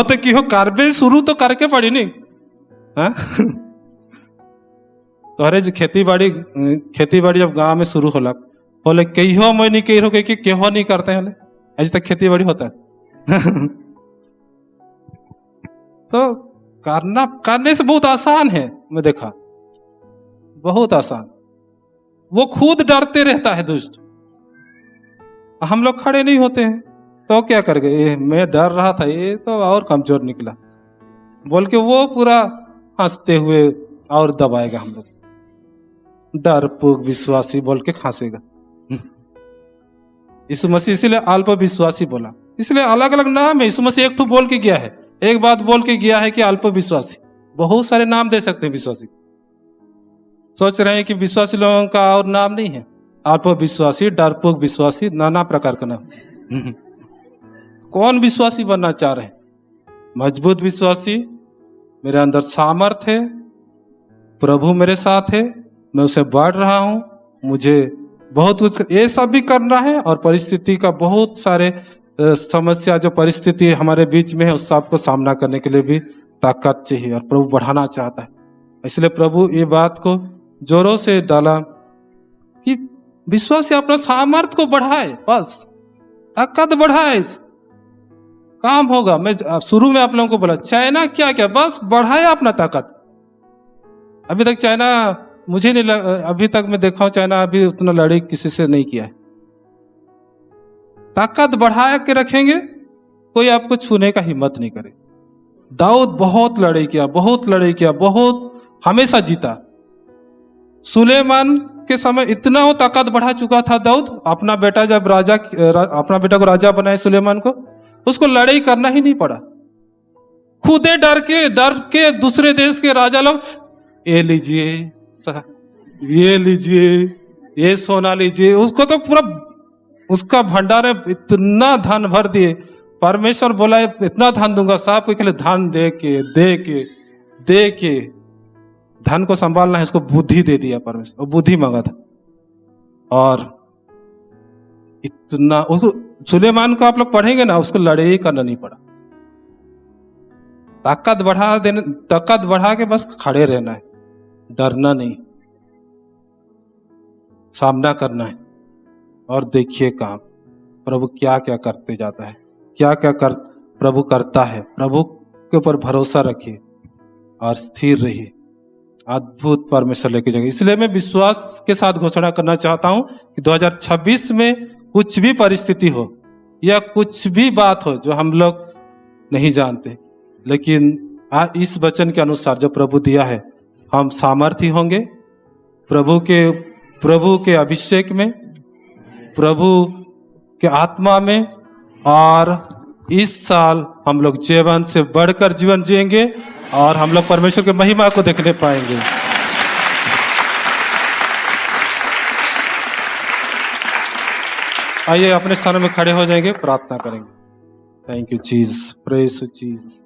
तो की हो कारबे शुरू तो करके पड़ी नहीं। हाँ? तो अरे जो खेती बाड़ी जब गांव में शुरू होला, बोले कही हो मैं नहीं कही हो, कि क्यों नहीं करते हैं? ऐसे तक खेती बाड़ी होता है। तो करने से बहुत आसान है, मैं देखा बहुत आसान। वो खुद डरते रहता है दुष्ट, हम लोग खड़े नहीं होते हैं। तो क्या कर गए? मैं डर रहा था, ये तो और कमजोर निकला बोल के वो पूरा हंसते हुए और दबाएगा हम लोग। डरपोक विश्वासी बोल के खांसेगा। यीशु मसीह इसीलिए अल्प विश्वासी बोला, इसलिए अलग अलग नाम है। यीशु मसीह एक तो बोल के गया है, एक बात बोल के गया है कि अल्प विश्वासी। बहुत सारे नाम दे सकते हैं विश्वासी। सोच रहे हैं कि विश्वासी लोगों का और नाम नहीं है? अल्प विश्वासी, डरपोक विश्वासी, नाना प्रकार का नाम। कौन विश्वासी बनना चाह रहे हैं? मजबूत विश्वासी, मेरे अंदर सामर्थ है, प्रभु मेरे साथ है, मैं उसे बढ़ रहा हूं, मुझे बहुत कुछ ये सब भी करना है, और परिस्थिति का बहुत सारे समस्या जो परिस्थिति हमारे बीच में है उस सब को सामना करने के लिए भी ताकत चाहिए, और प्रभु बढ़ाना चाहता है। इसलिए प्रभु ये बात को जोरों से डाला कि विश्वासी अपना सामर्थ्य को बढ़ाए, बस ताकत बढ़ाए, काम होगा। मैं शुरू में आप लोगों को बोला चाइना क्या क्या, बस बढ़ाए अपना ताकत। अभी तक चाइना मुझे नहीं अभी तक मैं देखा हूं चाइना अभी उतना लड़ाई किसी से नहीं किया है। ताकत बढ़ा के रखेंगे, कोई आपको छूने का हिम्मत नहीं करे। दाऊद बहुत लड़ाई किया, बहुत हमेशा जीता। सुलेमान के समय इतना वो ताकत बढ़ा चुका था दाऊद, अपना बेटा को राजा बनाए सुलेमान को, उसको लड़ाई करना ही नहीं पड़ा। खुदे डर के दूसरे देश के राजा लोग ये लीजिए, ये सोना लीजिए, उसको तो पूरा उसका भंडार में इतना धन भर दिए। परमेश्वर बोला इतना धन दूंगा, साहब के लिए धन दे के धन को संभालना है, इसको बुद्धि दे दिया परमेश्वर, और बुद्धि मांगा था। और इतना सुलेमान को आप लोग पढ़ेंगे ना, उसको लड़ाई करना नहीं पड़ा। ताकत बढ़ा के बस खड़े रहना है, डरना नहीं। सामना करना है। और देखिए काम प्रभु क्या क्या करते जाता है, क्या क्या प्रभु करता है। प्रभु के ऊपर भरोसा रखिए और स्थिर रहिए, अद्भुत परमेश्वर लेके जाएंगे। इसलिए मैं विश्वास के साथ घोषणा करना चाहता हूं कि 2026 में कुछ भी परिस्थिति हो या कुछ भी बात हो जो हम लोग नहीं जानते, लेकिन इस वचन के अनुसार जो प्रभु दिया है, हम सामर्थी होंगे प्रभु के अभिषेक में, प्रभु के आत्मा में। और इस साल हम लोग जीवन से बढ़कर जीवन जिएंगे और हम लोग परमेश्वर की महिमा को देखने पाएंगे। आइए अपने स्थानों में खड़े हो जाएंगे, प्रार्थना करेंगे। Thank you Jesus, praise Jesus.